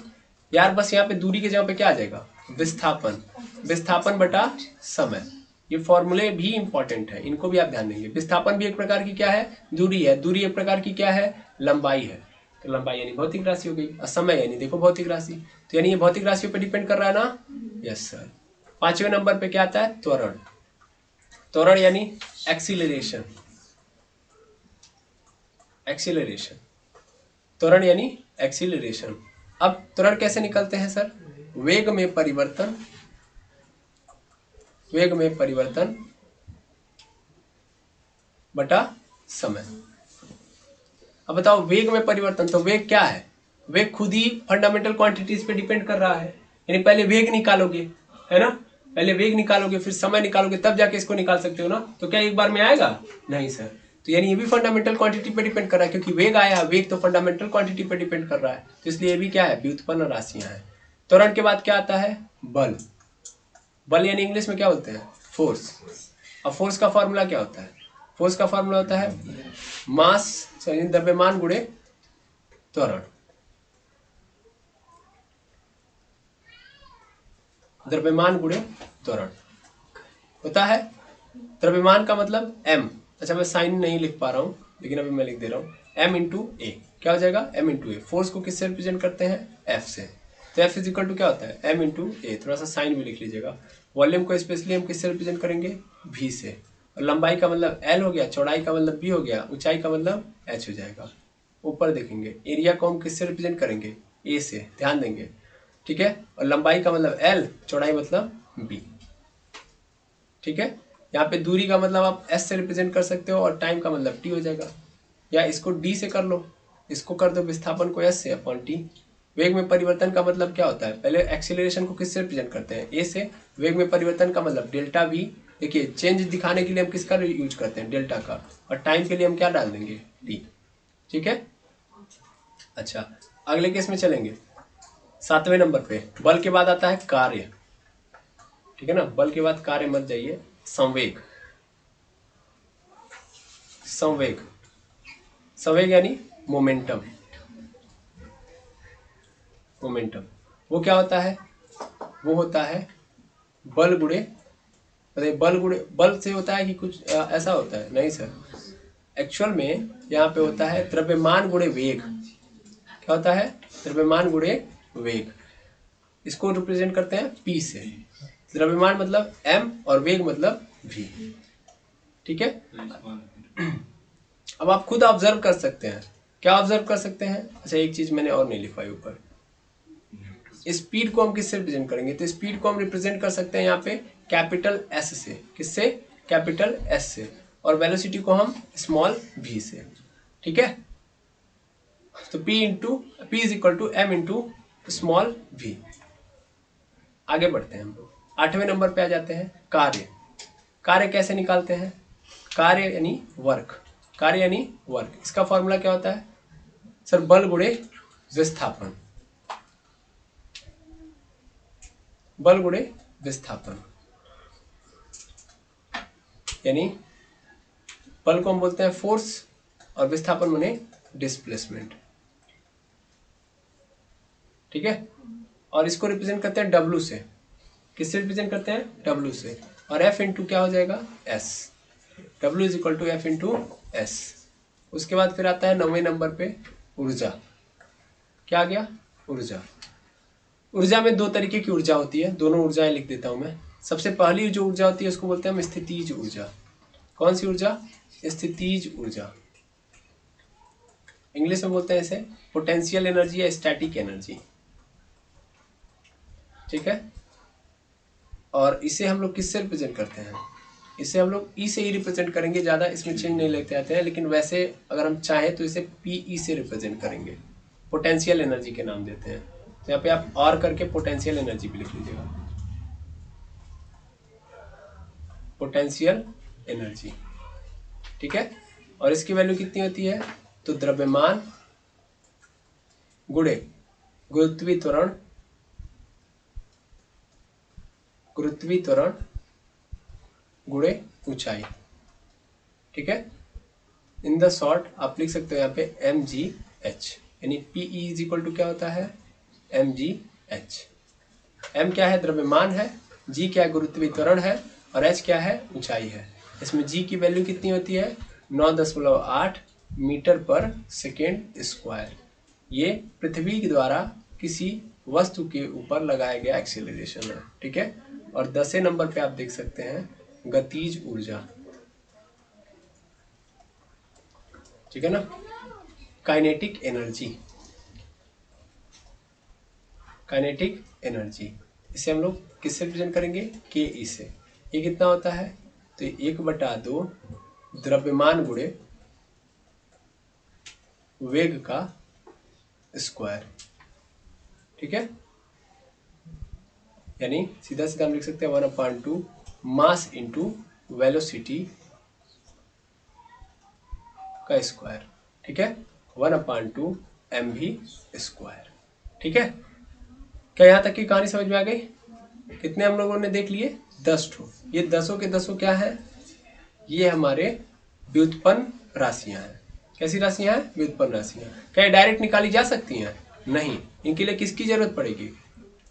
यार बस यहाँ पे दूरी के जगह पे क्या आ जाएगा? विस्थापन। विस्थापन बटा समय। ये फॉर्मूले भी इंपॉर्टेंट है, इनको भी आप ध्यान देंगे। विस्थापन भी एक प्रकार की क्या है? दूरी है। दूरी एक प्रकार की क्या है? लंबाई है। तो लंबाई यानी भौतिक राशि हो गई, और समय यानी देखो भौतिक राशि। तो यानी ये भौतिक राशियों पे डिपेंड कर रहा है ना? Yes sir. पांचवें नंबर पे क्या आता है? त्वरण। त्वरण यानी एक्सीलरेशन। एक्सीलरेशन, त्वरण यानी एक्सीलरेशन। अब त्वरण कैसे निकलते हैं सर? वेग में परिवर्तन, वेग में परिवर्तन बटा समय। अब बताओ वेग में परिवर्तन, तो वेग क्या है? वेग खुद ही फंडामेंटल क्वांटिटीज पे डिपेंड कर रहा है। यानी पहले वेग निकालोगे, है ना? पहले वेग निकालोगे, फिर समय निकालोगे, तब जाके इसको निकाल सकते हो ना। तो क्या एक बार में आएगा? नहीं सर। तो यानी ये भी फंडामेंटल क्वांटिटी पे डिपेंड कर रहा है, क्योंकि वेग आया, वेग तो फंडामेंटल क्वांटिटी पे डिपेंड कर रहा है, तो इसलिए ये भी क्या है? व्युत्पन्न राशियां हैं। त्वरण के बाद क्या आता है? बल। बल यानी इंग्लिश में क्या बोलते हैं? फोर्स। अब फोर्स का फॉर्मूला क्या होता है? फोर्स का फॉर्मूला होता है मास, द्रव्यमान गुणे त्वरण। द्रव्यमान गुणे त्वरण होता है। द्रव्यमान का मतलब m। अच्छा मैं साइन नहीं लिख पा रहा हूं, लेकिन अभी मैं लिख दे रहा हूं, m इंटू ए। क्या हो जाएगा? m इंटू ए। फोर्स को किससे रिप्रेजेंट करते हैं? f से। तो f इज इक्वल टू क्या होता है? m इंटू ए। थोड़ा सा साइन भी लिख लीजिएगा। वॉल्यूम को स्पेशली हम किससे रिप्रेजेंट करेंगे? v से। और लंबाई का मतलब l हो गया, चौड़ाई का मतलब b हो गया, ऊंचाई का मतलब h हो जाएगा। ऊपर देखेंगे एरिया को हम किससे रिप्रेजेंट करेंगे? a से, ध्यान देंगे। ठीक है, और लंबाई का मतलब l, चौड़ाई मतलब b। ठीक है, यहाँ पे दूरी का मतलब आप s से रिप्रेजेंट कर सकते हो, और टाइम का मतलब t हो जाएगा, या इसको d से कर लो, इसको कर दो विस्थापन को s से अपॉन t। वेग में परिवर्तन का मतलब क्या होता है? पहले एक्सीलरेशन को किससे रिप्रेजेंट करते हैं? a से। वेग में परिवर्तन का मतलब डेल्टा v। देखिए चेंज दिखाने के लिए हम किसका यूज करते हैं? डेल्टा का। और टाइम के लिए हम क्या डाल देंगे? t। ठीक है, अच्छा अगले केस में चलेंगे। सातवें नंबर पे बल के बाद आता है कार्य। ठीक है ना, बल के बाद कार्य मत जाइए। संवेग। संवेग, संवेग यानी मोमेंटम। मोमेंटम वो क्या होता है? वो होता है बल गुणे, अरे बल गुणे, बल से होता है कि कुछ ऐसा होता है? नहीं सर, एक्चुअल में यहाँ पे होता है द्रव्यमान गुणे वेग। क्या होता है, द्रव्यमान गुणे वेग। इसको रिप्रेजेंट करते हैं P से। द्रव्यमान मतलब m और वेग मतलब v। ठीक है। अब आप खुद ऑब्जर्व कर सकते हैं। क्या ऑब्जर्व कर सकते हैं? अच्छा, एक चीज मैंने और नहीं लिखवाई ऊपर। स्पीड को हम किससे रिप्रेजेंट करेंगे? तो स्पीड को हम रिप्रेजेंट कर सकते हैं यहाँ पे कैपिटल S से। किससे? कैपिटल S से। और वेलोसिटी को हम स्मॉल v से। ठीक है। तो P is equal to m into small v। आगे बढ़ते हैं हम लोग, 8वें नंबर पे आ जाते हैं। कार्य। कार्य कैसे निकालते हैं? कार्य यानी वर्क। कार्य यानी वर्क। इसका फॉर्मूला क्या होता है सर? बल गुणे विस्थापन। बल गुणे विस्थापन यानी बल को हम बोलते हैं फोर्स और विस्थापन माने डिस्प्लेसमेंट। ठीक है। और इसको रिप्रेजेंट करते हैं W से। किससे रिप्रेजेंट करते हैं? W से। और F इंटू क्या हो जाएगा? S। W is equal to F into S। उसके बाद फिर आता है 9वें नंबर पे ऊर्जा। क्या आ गया? ऊर्जा। ऊर्जा में दो तरीके की ऊर्जा होती है, दोनों ऊर्जाएं लिख देता हूं मैं। सबसे पहली जो ऊर्जा होती है उसको बोलते हैं हम स्थितिज ऊर्जा। कौन सी ऊर्जा? स्थितिज ऊर्जा। इंग्लिश में बोलते हैं इसे पोटेंशियल एनर्जी या स्टैटिक एनर्जी। ठीक है। और इसे हम लोग किससे रिप्रेजेंट करते हैं? इसे हम लोग ई से ही रिप्रेजेंट करेंगे, ज़्यादा इसमें चेंज नहीं लेते आते हैं। लेकिन वैसे अगर हम चाहें तो इसे पीई से रिप्रेजेंट करेंगे, पोटेंशियल एनर्जी के नाम देते हैं। तो यहाँ पे आप और करके पोटेंशियल एनर्जी भी लिख लीजिएगा, पोटेंशियल एनर्जी। ठीक है। और इसकी वैल्यू कितनी होती है? तो द्रव्यमान गुणे गुरुत्वीय त्वरण गुणे ऊंचाई। ठीक है। इन द शॉर्ट आप लिख सकते हो यहाँ पे mgh, यानी Pe इज इक्वल टू क्या होता है? mgh। m क्या है? द्रव्यमान है। g क्या है? गुरुत्वीय त्वरण है। और h क्या है? ऊंचाई है। इसमें g की वैल्यू कितनी होती है? 9.8 मीटर पर सेकेंड स्क्वायर। ये पृथ्वी के द्वारा किसी वस्तु के ऊपर लगाया गया एक्सीलरेशन है। ठीक है। और 10वें नंबर पे आप देख सकते हैं गतिज ऊर्जा। ठीक है ना। Kinetic energy. काइनेटिक एनर्जी इसे हम लोग किससे रिप्रेजेंट करेंगे? के ई से। ये कितना होता है? तो 1/2 द्रव्यमान गुणे वेग का स्क्वायर। ठीक है। यानी सीधा सीधा हम लिख सकते हैं 1/2 मास इंटू वेलोसिटी का स्क्वायर। ठीक है। 1/2 mv स्क्वायर। ठीक है। क्या यहाँ तक की कहानी समझ में आ गई? कितने हम लोगों ने देख लिए? 10 ठो। ये 10 के 10 क्या है? ये हमारे व्युत्पन्न राशियां हैं। कैसी राशियां हैं? व्युत्पन्न राशियां। क्या डायरेक्ट निकाली जा सकती हैं? नहीं। इनके लिए किसकी जरूरत पड़ेगी?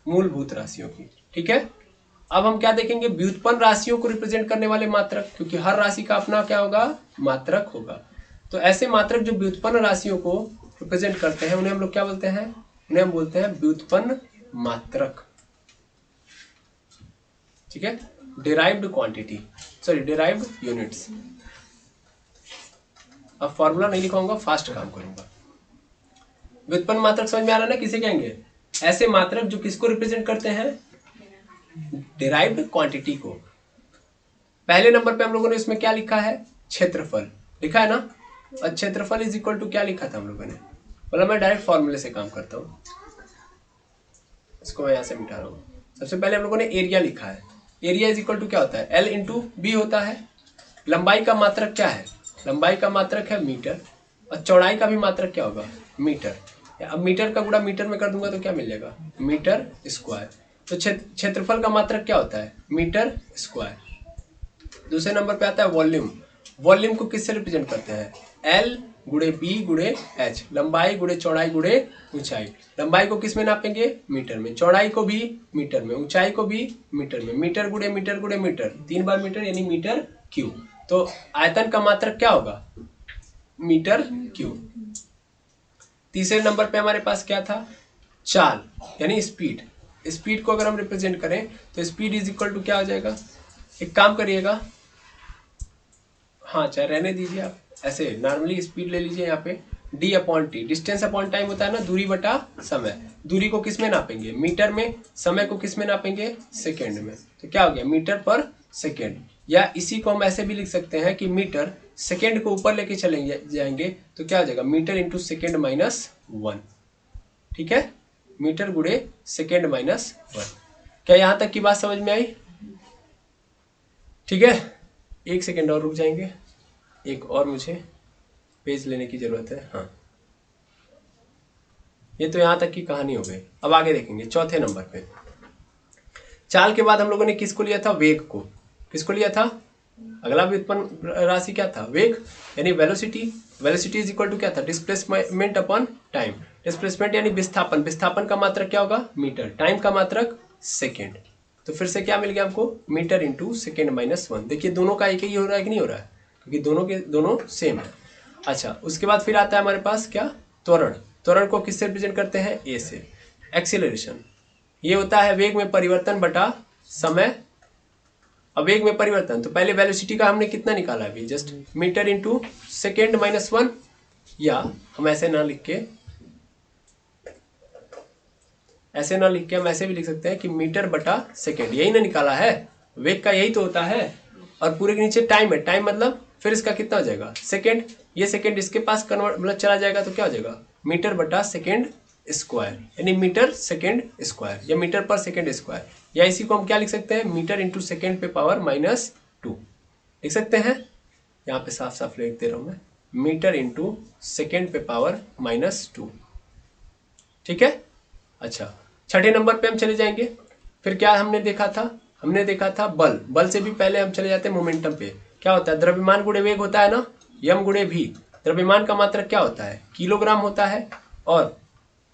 मूलभूत राशियों की। ठीक है। अब हम क्या देखेंगे? व्युत्पन्न राशियों को रिप्रेजेंट करने वाले मात्रक, क्योंकि हर राशि का अपना क्या होगा? मात्रक होगा। तो ऐसे मात्रक जो व्युत्पन्न राशियों को रिप्रेजेंट करते हैं उन्हें हम लोग क्या बोलते हैं? उन्हें हम बोलते हैं व्युत्पन्न मात्रक। ठीक है। Derived quantity, sorry derived units. अब फॉर्मूला नहीं लिखाऊंगा, फास्ट काम करूंगा। व्युत्पन्न मात्रक समझ में आ रहा है ना? किसे कहेंगे? ऐसे मात्रक जो किसको रिप्रेजेंट करते हैं? डिराइव्ड क्वांटिटी को। पहले नंबर पे हम लोगों ने इसमें क्या लिखा है? क्षेत्रफल लिखा है ना। और क्षेत्रफल इज इक्वल टू क्या लिखा था हम लोगों ने? मतलब मैं डायरेक्ट फॉर्मूले से काम करता हूँ। इसको मैं यहाँ से मिटा रहा हूँ। सबसे पहले हम लोगों ने एरिया लिखा है। एरिया इज इक्वल टू क्या होता है? L इंटू बी होता है। लंबाई का मात्रक क्या है? लंबाई का मात्रक है मीटर। और चौड़ाई का भी मात्रक क्या होगा? मीटर। अब मीटर का गुणा मीटर में कर दूंगा तो क्या मिल जाएगा? Metre square. तो क्षेत्रफल का मात्रक क्या होता है? Metre square. दूसरे नंबर पे आता है वॉल्यूम। वॉल्यूम को किससे रिप्रेजेंट करते हैं? L गुणे बी गुणे h। लंबाई गुणे चौड़ाई गुणे ऊंचाई। लंबाई को किस में नापेंगे? मीटर में। चौड़ाई को भी मीटर में। ऊंचाई को भी मीटर में। मीटर गुणे मीटर गुणे मीटर, 3 बार मीटर यानी मीटर क्यूब। तो आयतन का मात्रक क्या होगा? Metre cube. तीसरे नंबर पे हमारे पास क्या था, चाल यानी स्पीड। स्पीड को अगर हम रिप्रेजेंट करें तो स्पीड इज इक्वल टू क्या हो जाएगा, एक काम करिएगा, हाँ चाहे रहने दीजिए आप, ऐसे नॉर्मली स्पीड ले लीजिए यहाँ पे, D upon T, distance upon time होता है ना, दूरी बटा समय। दूरी को किस में नापेंगे, मीटर में, समय को किस में नापेंगे, सेकेंड में। तो क्या हो गया, मीटर पर सेकेंड। या इसी को हम ऐसे भी लिख सकते हैं कि मीटर सेकेंड को ऊपर लेके चलेंगे जाएंगे तो क्या हो जाएगा, मीटर इंटू सेकेंड माइनस 1। ठीक है, मीटर गुणे सेकेंड माइनस 1। क्या यहां तक की बात समझ में आई? ठीक है, एक सेकेंड और रुक जाएंगे, एक और मुझे पेज लेने की जरूरत है। हाँ, ये तो यहां तक की कहानी हो गई। अब आगे देखेंगे चौथे नंबर पे। चाल के बाद हम लोगों ने किसको लिया था, वेग को। किसको लिया था, अगला व्युत्पन्न राशि क्या था, वेग यानी velocity. Velocity is equal to क्या था, डिस्प्लेसमेंट अपॉन टाइम। डिस्प्लेसमेंट यानी विस्थापन, विस्थापन का मात्रक क्या होगा, मीटर, टाइम का मात्रक सेकेंड। तो फिर से क्या मिल गया हमको, मीटर इंटू सेकेंड माइनस 1। देखिए दोनों का एक ही हो रहा है कि नहीं हो रहा है, क्योंकि दोनों के दोनों सेम है। अच्छा, उसके बाद फिर आता है हमारे पास क्या, त्वरण। त्वरण को किससे रिप्रेजेंट करते हैं, ए से। एक्सीलरेशन ये होता है वेग में परिवर्तन बटा समय। अब वेग में परिवर्तन, तो पहले वेलोसिटी का हमने कितना निकाला अभी, just metre into second minus 1। या हम ऐसे ना लिख के, ऐसे ना लिख के हम ऐसे भी लिख सकते हैं कि मीटर बटा सेकेंड, यही ना निकाला है, वेग का यही तो होता है। और पूरे के नीचे टाइम है, टाइम मतलब फिर इसका कितना हो जाएगा, सेकेंड। ये सेकेंड इसके पास कन्वर्ट मतलब चला जाएगा तो क्या हो जाएगा, मीटर बटा सेकेंड स्क्वायर, यानी मीटर सेकेंड स्क्वायर या मीटर पर सेकेंड स्क्वायर। या इसी को हम क्या लिख सकते हैं, मीटर इंटू सेकेंड पे पावर माइनस 2 लिख सकते हैं। यहाँ पे साफ साफ लिख दे रहा हूं मैं, मीटर इंटू सेकेंड पे पावर माइनस 2। ठीक है। अच्छा, छठे नंबर पे हम चले जाएंगे। फिर क्या हमने देखा था, हमने देखा था बल। बल से भी पहले हम चले जाते हैं मोमेंटम पे। क्या होता है, द्रव्यमान गुणे वेग होता है ना, यम गुणे भी। द्रव्यमान का मात्रक क्या होता है, किलोग्राम होता है, और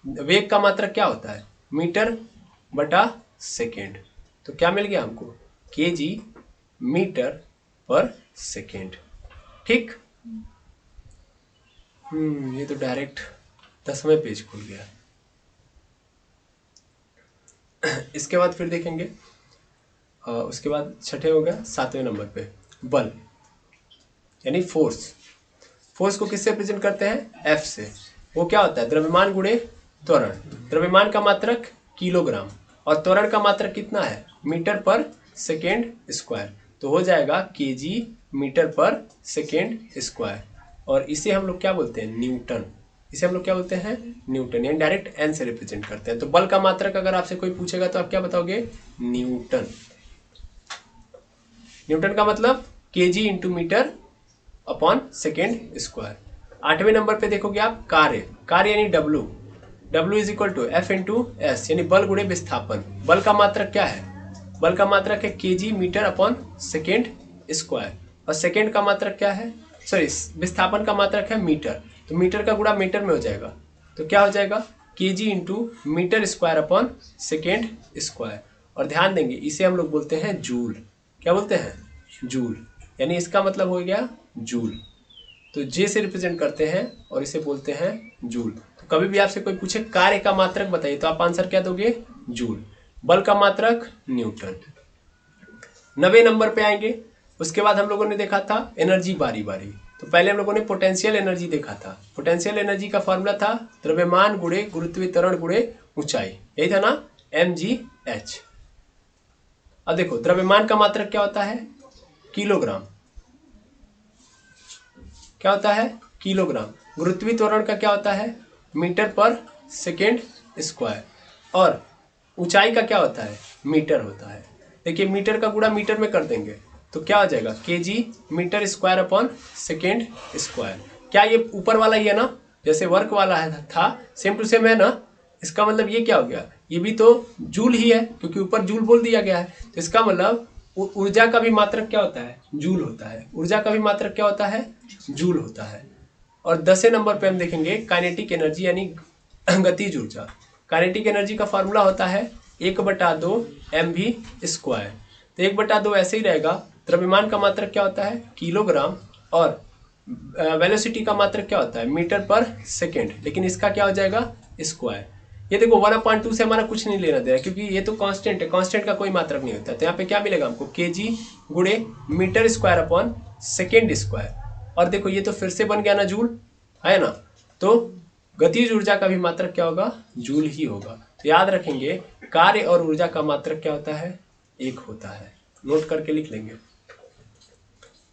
वेग का मात्रक क्या होता है, मीटर बटा सेकेंड। तो क्या मिल गया हमको, केजी मीटर पर सेकेंड। ठीक, ये तो डायरेक्ट 10वें पेज खुल गया। इसके बाद फिर देखेंगे, उसके बाद छठे हो गया, 7वें नंबर पे बल यानी फोर्स। फोर्स को किससे प्रेजेंट करते हैं, एफ से। वो क्या होता है, द्रव्यमान गुणे त्वरण। द्रव्यमान का मात्रक किलोग्राम और त्वरण का मात्रक कितना है, मीटर पर सेकेंड स्क्वायर। तो हो जाएगा केजी मीटर पर सेकेंड स्क्वायर। और इसे हम लोग क्या बोलते हैं, न्यूटन। इसे हम लोग क्या बोलते हैं, न्यूटन, यानी डायरेक्ट एन से रिप्रेजेंट करते हैं। तो बल का मात्रक अगर आपसे कोई पूछेगा तो आप क्या बताओगे, न्यूटन। न्यूटन का मतलब KG into metre upon second square. 8वें नंबर पे देखोगे आप कार्य। कार्य यानी W. W is equal to F into S, यानी बल गुणे विस्थापन। बल का मात्रक क्या है, बल का मात्रक है kg metre upon second square. और सेकेंड का मात्रक क्या है, सॉरी विस्थापन का मात्रक है मीटर। तो मीटर का गुणा मीटर में हो जाएगा, तो क्या हो जाएगा, kg into metre square upon second square. और ध्यान देंगे इसे हम लोग बोलते हैं जूल। क्या बोलते हैं, जूल, यानी इसका मतलब हो गया जूल। तो जे से रिप्रेजेंट करते हैं और इसे बोलते हैं जूल। तो कभी भी आपसे कोई पूछे कार्य का मात्रक बताइए तो आप आंसर क्या दोगे, जूल। बल का मात्रक न्यूटन। 9वें नंबर पे आएंगे। उसके बाद हम लोगों ने देखा था एनर्जी बारी बारी। तो पहले हम लोगों ने पोटेंशियल एनर्जी देखा था। पोटेंशियल एनर्जी का फॉर्मूला था द्रव्यमान गुणे गुरुत्वीय त्वरण गुणे ऊंचाई, यही था ना, mgh। अब देखो द्रव्यमान का मात्रक क्या होता है, किलोग्राम। क्या होता है, किलोग्राम। गुरुत्वीय त्वरण का क्या होता है, मीटर पर सेकेंड स्क्वायर। और ऊंचाई का क्या होता है, मीटर होता है। देखिए मीटर का गुणा मीटर में कर देंगे तो क्या हो जाएगा, kg metre square upon second square. क्या ये ऊपर वाला ही है ना, जैसे वर्क वाला है था, सेम टू सेम है ना। इसका मतलब ये क्या हो गया, ये भी तो जूल ही है, क्योंकि ऊपर जूल बोल दिया गया है। तो इसका मतलब ऊर्जा का भी मात्रक क्या होता है, जूल होता है। ऊर्जा का भी मात्रक क्या होता है, जूल होता है। और 10वें नंबर पे हम देखेंगे काइनेटिक एनर्जी यानी गतिज ऊर्जा। काइनेटिक एनर्जी का फॉर्मूला होता है 1/2 mv स्क्वायर। तो 1/2 ऐसे ही रहेगा। द्रव्यमान का मात्रक क्या होता है, किलोग्राम, और वेलोसिटी का मात्रक क्या होता है मीटर पर सेकेंड, लेकिन इसका क्या हो जाएगा स्क्वायर। ये देखो 1/2 से हमारा कुछ नहीं लेना दे रहा क्योंकि ये तो कांस्टेंट है, कांस्टेंट का कोई मात्रक नहीं होता। तो यहाँ पे क्या मिलेगा हमको केजी गुणे metre square upon second square. और देखो ये तो फिर से बन गया ना जूल, है ना। तो गतिज ऊर्जा का भी मात्रक क्या होगा जूल ही होगा। तो याद रखेंगे कार्य और ऊर्जा का मात्रक क्या होता है एक होता है। नोट करके लिख लेंगे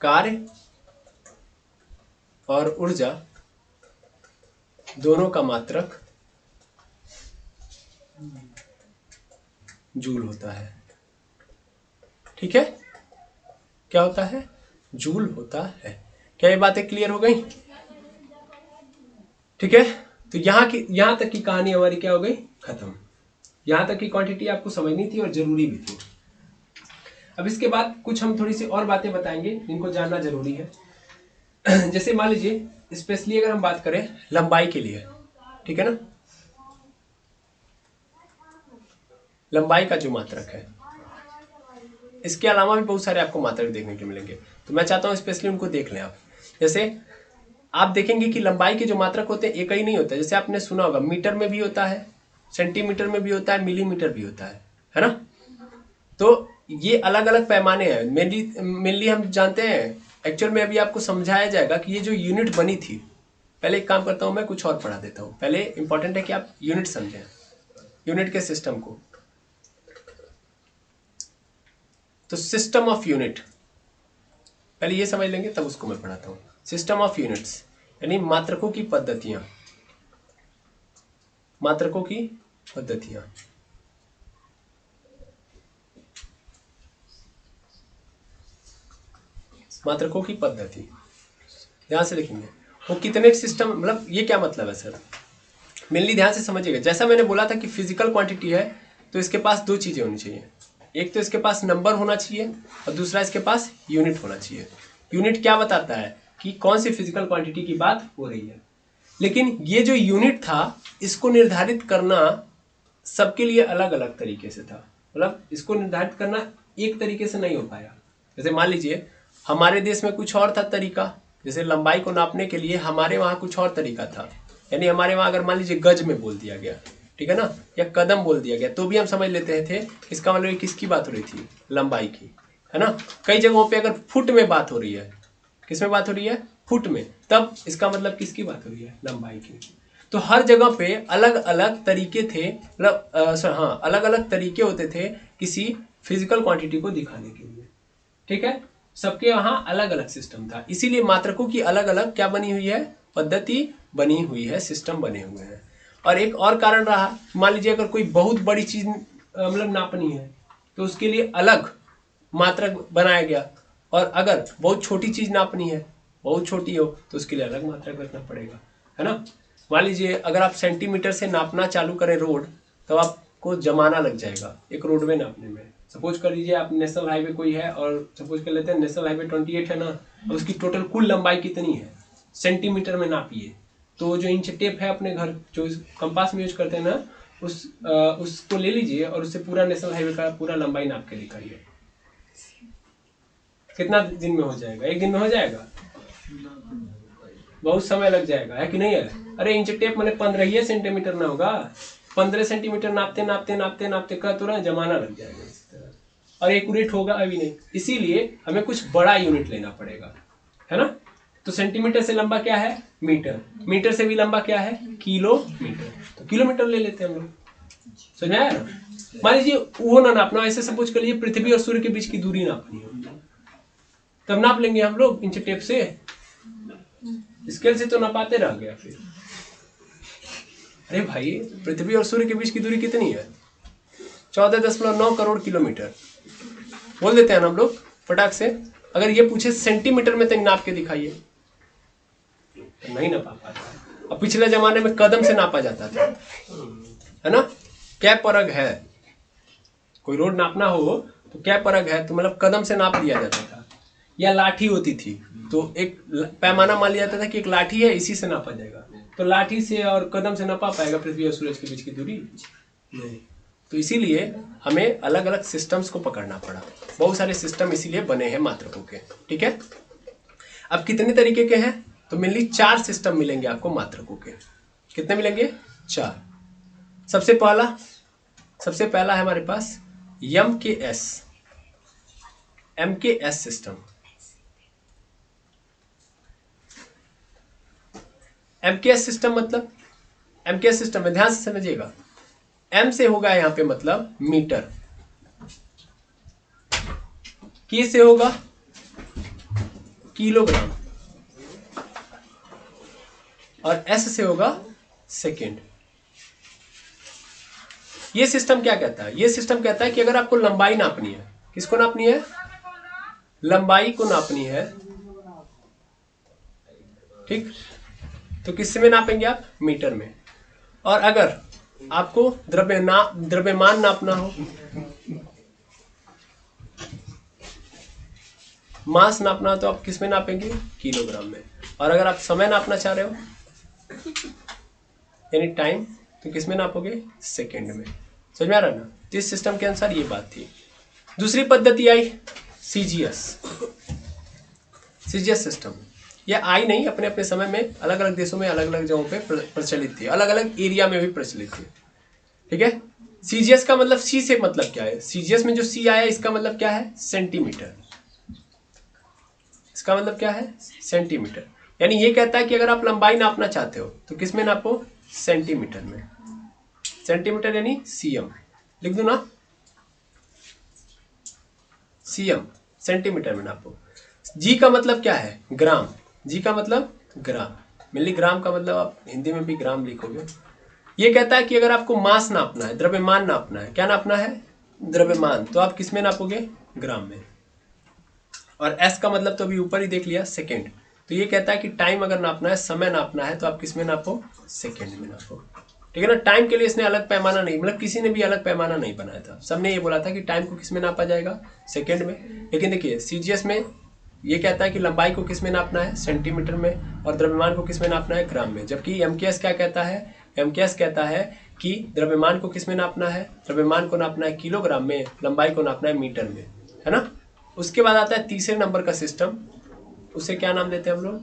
कार्य और ऊर्जा दोनों का मात्रक जूल होता है। ठीक है, क्या होता है जूल होता है। क्या ये बातें क्लियर हो गई? ठीक है, तो यहां तक की कहानी हमारी क्या हो गई खत्म। यहां तक की क्वांटिटी आपको समझनी थी और जरूरी भी थी। अब इसके बाद कुछ हम थोड़ी सी और बातें बताएंगे जिनको जानना जरूरी है। जैसे मान लीजिए स्पेशली अगर हम बात करें लंबाई के लिए, ठीक है ना, लंबाई का जो मात्रक है, इसके अलावा भी बहुत सारे आपको मात्रक देखने को मिलेंगे। तो मैं चाहता हूं स्पेशली उनको देख लें आप। जैसे आप देखेंगे कि लंबाई के जो मात्रक होते हैं एक ही नहीं होता। जैसे आपने सुना होगा मीटर में भी होता है, सेंटीमीटर में भी होता है, मिलीमीटर भी होता है ना। तो ये अलग अलग पैमाने हैं। मेनली हम जानते हैं, एक्चुअल में अभी आपको समझाया जाएगा कि ये जो यूनिट बनी थी, पहले एक काम करता हूं मैं कुछ और पढ़ा देता हूं। पहले इंपॉर्टेंट है कि आप यूनिट समझें, यूनिट के सिस्टम को। तो सिस्टम ऑफ यूनिट पहले ये समझ लेंगे तब उसको मैं पढ़ाता हूं। सिस्टम ऑफ यूनिट्स यानी मात्रकों की पद्धतियां, मात्रकों की पद्धतियां। मात्रकों की पद्धति ध्यान से देखेंगे वो कितने सिस्टम, मतलब ये क्या मतलब है सर, मेनली ध्यान से समझिएगा। जैसा मैंने बोला था कि फिजिकल क्वांटिटी है तो इसके पास दो चीजें होनी चाहिए। एक तो इसके पास नंबर होना चाहिए और दूसरा इसके पास यूनिट होना चाहिए। यूनिट क्या बताता है कि कौन सी फिजिकल क्वांटिटी की बात हो रही है। लेकिन ये जो यूनिट था इसको निर्धारित करना सबके लिए अलग अलग तरीके से था। मतलब इसको निर्धारित करना एक तरीके से नहीं हो पाया। जैसे मान लीजिए हमारे देश में कुछ और था तरीका, जैसे लंबाई को नापने के लिए हमारे वहां कुछ और तरीका था। यानी हमारे वहां अगर मान लीजिए गज में बोल दिया गया, ठीक है ना, या कदम बोल दिया गया तो भी हम समझ लेते थे इसका मतलब किसकी बात हो रही थी, लंबाई की, है ना। कई जगहों पे अगर फुट में बात हो रही है, किस में बात हो रही है, फुट में, तब इसका मतलब किसकी बात हो रही है, लंबाई की। तो हर जगह पे अलग अलग तरीके थे, मतलब हाँ अलग अलग तरीके होते थे किसी फिजिकल क्वांटिटी को दिखाने के लिए। ठीक है, सबके यहाँ अलग अलग सिस्टम था, इसीलिए मात्रकों की अलग अलग क्या बनी हुई है, पद्धति बनी हुई है, सिस्टम बने हुए हैं। और एक और कारण रहा, मान लीजिए अगर कोई बहुत बड़ी चीज मतलब नापनी है तो उसके लिए अलग मात्रक बनाया गया, और अगर बहुत छोटी चीज नापनी है, बहुत छोटी हो, तो उसके लिए अलग मात्रक रखना पड़ेगा, है ना। मान लीजिए अगर आप सेंटीमीटर से नापना चालू करें रोड, तो आपको जमाना लग जाएगा एक रोडवे नापने में। सपोज कर लीजिए आप नेशनल हाईवे कोई है और सपोज कर लेते हैं नेशनल हाईवे 28 है ना, और उसकी टोटल कुल लंबाई कितनी है, सेंटीमीटर में नापिए। तो जो इंच टेप है अपने घर जो कंपास में यूज करते हैं ना, उसको ले लीजिए और उससे पूरा नेशनल हाईवे का पूरा लंबाई नाप के दिखाइए। कितना दिन में हो जाएगा, एक दिन में हो जाएगा, बहुत समय लग जाएगा, है कि नहीं है। अरे इंच टेप मैंने 15 सेंटीमीटर ना होगा, 15 सेंटीमीटर नापते नापते नापते नापते का तुरंत जमाना लग जाएगा इस तरह, और एक्यूरेट होगा अभी नहीं। इसीलिए हमें कुछ बड़ा यूनिट लेना पड़ेगा, है ना। तो सेंटीमीटर से लंबा क्या है, मीटर, मीटर से भी लंबा क्या है, किलोमीटर। तो किलोमीटर ले लेते हैं हम लोग, समझ में आया ना। मान लीजिए वो ना नापना, ऐसे सपोज कर लीजिए पृथ्वी और सूर्य के बीच की दूरी नापनी है, तब नाप लेंगे हम लोग इंच टेप से, स्केल से तो नापाते रह गया फिर। अरे भाई पृथ्वी और सूर्य के बीच की दूरी कितनी है, 14.9 करोड़ किलोमीटर बोल देते हैं ना हम लोग फटाक से। अगर ये पूछे सेंटीमीटर में तक नाप के दिखाइए तो नहीं नापा पाता। अब पिछले जमाने में कदम से नापा जाता था, है ना। क्या परग है, कोई रोड नापना हो तो क्या परग है, तो मतलब कदम से नाप लिया जाता था, या लाठी होती थी तो एक पैमाना मान लिया जाता था कि एक लाठी है इसी से नापा जाएगा। तो लाठी से और कदम से नापा पाएगा पृथ्वी और सूरज के बीच की दूरी, नहीं। तो इसीलिए हमें अलग अलग सिस्टम्स को पकड़ना पड़ा, बहुत सारे सिस्टम इसीलिए बने हैं मात्रकों के। ठीक है, अब कितने तरीके के हैं? तो मेनली 4 सिस्टम मिलेंगे आपको मात्रकों के। कितने मिलेंगे? 4। सबसे पहला है हमारे पास MKS सिस्टम। MKS सिस्टम मतलब, MKS सिस्टम में ध्यान से समझिएगा, M से होगा यहां पे मतलब मीटर, K से होगा किलोग्राम और S से होगा सेकेंड। ये सिस्टम क्या कहता है? ये सिस्टम कहता है कि अगर आपको लंबाई नापनी है, किसको नापनी है? लंबाई को नापनी है, ठीक, तो किससे में नापेंगे आप? मीटर में। और अगर आपको द्रव्यमान नापना हो, मास नापना हो, तो आप किस में नापेंगे? किलोग्राम में। और अगर आप समय नापना चाह रहे हो यानी टाइम, तो किस में नापोगे? सेकेंड में। समझ में आ रहा है ना? तो इस सिस्टम के अनुसार ये बात थी। दूसरी पद्धति आई सीजीएस सिस्टम। यह आई नहीं, अपने अपने समय में अलग अलग देशों में अलग अलग जगहों पे प्रचलित थी, अलग अलग एरिया में भी प्रचलित थी, ठीक है। सीजीएस का मतलब, सी से मतलब क्या है? सीजीएस में जो सी आया इसका मतलब क्या है? सेंटीमीटर। इसका मतलब क्या है? सेंटीमीटर। यानी ये कहता है कि अगर आप लंबाई नापना चाहते हो तो किस में नापो? सेंटीमीटर में। सेंटीमीटर यानी सीएम, लिख दू ना, सीएम, सेंटीमीटर में नापो। जी का मतलब क्या है? ग्राम। जी का मतलब ग्राम। मिलीग्राम का मतलब आप हिंदी में भी ग्राम लिखोगे। ये कहता है कि अगर आपको मास नापना है, द्रव्यमान नापना है, क्या नापना है? द्रव्यमान, तो आप किस में नापोगे? ग्राम में। और एस का मतलब तो अभी ऊपर ही देख लिया, सेकेंड। तो ये कहता है कि टाइम अगर नापना है, समय नापना है, तो आप किस में नापो? सेकेंड में नापो, ठीक है ना। टाइम के लिए इसने अलग पैमाना नहीं, मतलब किसी ने भी अलग पैमाना नहीं बनाया था, सबने ये बोला था कि टाइम को किस में नापा जाएगा? सेकेंड में। लेकिन देखिए सीजीएस में ये कहता है कि लंबाई को किस में नापना है? सेंटीमीटर में। और द्रव्यमान को किस में नापना है? ग्राम में। जबकि एमकेएस क्या कहता है? एमकेएस कहता है कि द्रव्यमान को किस में नापना है? द्रव्यमान को नापना है किलोग्राम में, लंबाई को नापना है मीटर में, है ना। उसके बाद आता है तीसरे नंबर का सिस्टम, उसे क्या नाम देते हैं हम लोग?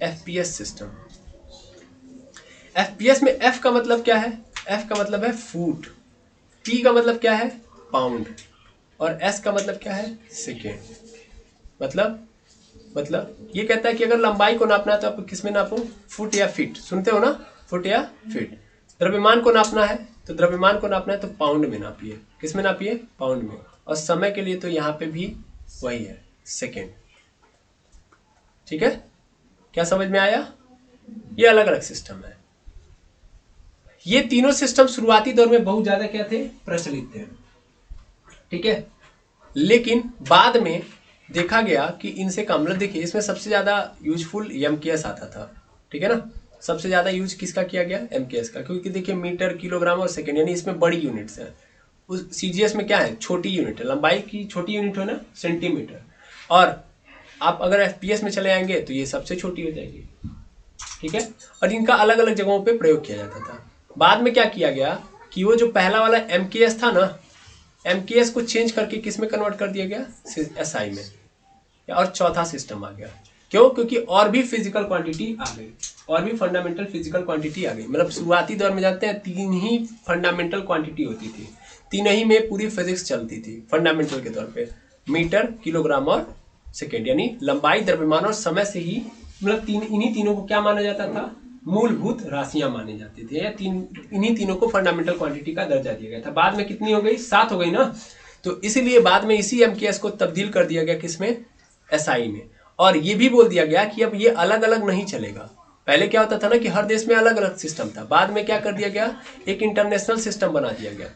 FPS system. एफपीएस में एफ का मतलब क्या है? एफ का मतलब है फुट, पी का मतलब क्या है? पाउंड, और एस का मतलब क्या है? सेकेंड। मतलब ये कहता है कि अगर लंबाई को नापना है तो आप किस में नापो? फुट या फीट, सुनते हो ना, फुट या फीट। द्रव्यमान को नापना है, तो द्रव्यमान को नापना है तो पाउंड में नापिए। किस में नापिए? पाउंड में। और समय के लिए तो यहाँ पे भी वही है, सेकेंड, ठीक है। क्या समझ में आया? ये अलग अलग सिस्टम है। ये तीनों सिस्टम शुरुआती दौर में बहुत ज्यादा क्या थे? प्रचलित थे, ठीक है। लेकिन बाद में देखा गया कि इनसे कम, मतलब देखिए इसमें सबसे ज्यादा यूजफुल एमकेएस आता था, ठीक है ना। सबसे ज्यादा यूज किसका किया गया? एमकेएस का, क्योंकि देखिए मीटर, किलोग्राम और सेकेंड, यानी इसमें बड़ी यूनिट्स है। उस सीजीएस में क्या है? छोटी यूनिट है, लंबाई की छोटी यूनिट हो ना, सेंटीमीटर। और आप अगर एफपीएस में चले आएंगे तो ये सबसे छोटी हो जाएगी, ठीक है। और इनका अलग अलग जगहों पे प्रयोग किया जाता था। बाद में क्या किया गया कि वो जो पहला वाला एमकेएस था ना, एमकेएस को चेंज करके किस में कन्वर्ट कर दिया गया? एसआई में। और चौथा सिस्टम आ गया, क्यों? क्योंकि और भी फिजिकल क्वांटिटी आ गई, और भी फंडामेंटल फिजिकल क्वांटिटी आ गई। मतलब शुरुआती दौर में जानते हैं 3 ही फंडामेंटल क्वांटिटी होती थी, 3 ही में पूरी फिजिक्स चलती थी फंडामेंटल के तौर पे, मीटर, किलोग्राम और सेकेंड। यानी लंबाई, द्रव्यमान और समय से ही, मतलब इन्हीं तीनों को क्या माना जाता था? मूलभूत राशियां माने जाते थे, या इन्हीं तीनों को फंडामेंटल क्वांटिटी का दर्जा दिया गया था। बाद में कितनी हो गई? 7 हो गई ना। तो इसीलिए बाद में इसी एमकेएस को तब्दील कर दिया गया किसमें? एसआई में। और ये भी बोल दिया गया कि अब ये अलग अलग नहीं चलेगा। पहले क्या होता था ना कि हर देश में अलग अलग सिस्टम था, बाद में क्या कर दिया गया? एक इंटरनेशनल सिस्टम बना दिया गया।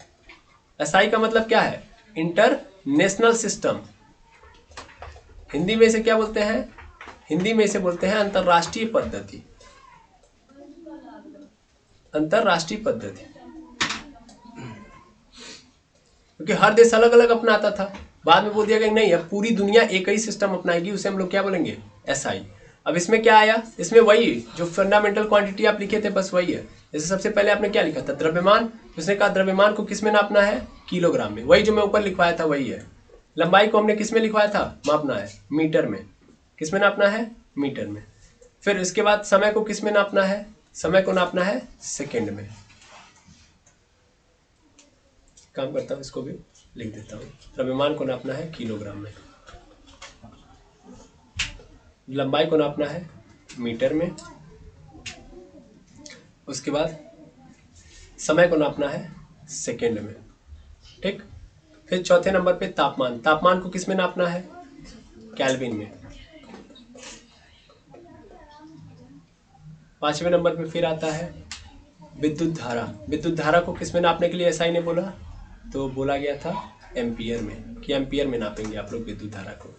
एसआई का मतलब क्या है? International system. हिंदी में इसे क्या बोलते हैं? हिंदी में इसे बोलते हैं अंतरराष्ट्रीय पद्धति। अंतरराष्ट्रीय पद्धति, क्योंकि हर देश अलग अलग अपनाता था। बाद में बोल दिया गया नहीं, अब पूरी दुनिया एक ही सिस्टम अपनाएगी, उसे हम लोग क्या बोलेंगे? एसआई। अब इसमें क्या आया? इसमें वही जो फंडामेंटल क्वांटिटी आप लिखे थे, बस वही है। जैसे सबसे पहले आपने क्या लिखा था? द्रव्यमान। उसने कहा द्रव्यमान को किस में नापना है? किलोग्राम में। वही जो मैं ऊपर लिखवाया था वही है। लंबाई को हमने किस में लिखवाया था, मापना है मीटर में। किस में नापना है, मीटर में। फिर इसके बाद समय को किस में नापना है, समय को नापना है सेकेंड में। काम करता हूं, इसको भी लिख देता हूं। द्रव्यमान को नापना है किलोग्राम में, लंबाई को नापना है मीटर में, उसके बाद समय को नापना है सेकेंड में। ठीक। फिर चौथे नंबर पे तापमान, तापमान को किस में नापना है, केल्विन में। पांचवें नंबर पे फिर आता है विद्युत धारा, विद्युत धारा को किस में नापने के लिए एसआई ने बोला, तो बोला गया था एम्पियर में, कि एम्पियर में नापेंगे आप लोग विद्युत धारा को।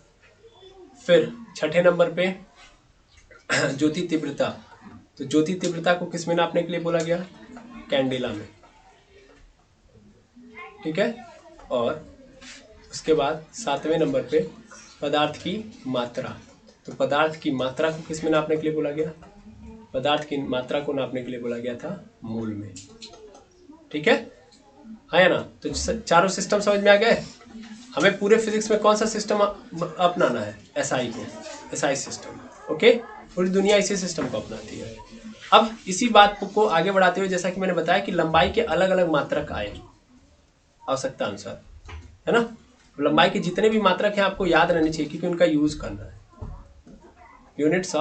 फिर छठे नंबर पे ज्योति तीव्रता, तो ज्योति तीव्रता को किस में नापने के लिए बोला गया, कैंडेला में। ठीक है। और उसके बाद सातवें नंबर पे पदार्थ की मात्रा, तो पदार्थ की मात्रा को किस में नापने के लिए बोला गया, पदार्थ की मात्रा को नापने के लिए बोला गया था मोल में। ठीक है ना। तो चारों सिस्टम समझ में आ गए। हमें पूरे फिजिक्स में कौन सा सिस्टम अपनाना है, एसआई को, एसआई सिस्टम। ओके, पूरी दुनिया इसी सिस्टम को अपनाती है। अब इसी बात को आगे बढ़ाते हुए, जैसा कि मैंने बताया कि लंबाई के अलग अलग मात्रक आए आवश्यकता अनुसार, है ना। लंबाई के जितने भी मात्रक हैं आपको याद रहने चाहिए, क्योंकि उनका यूज करना है। यूनिट्स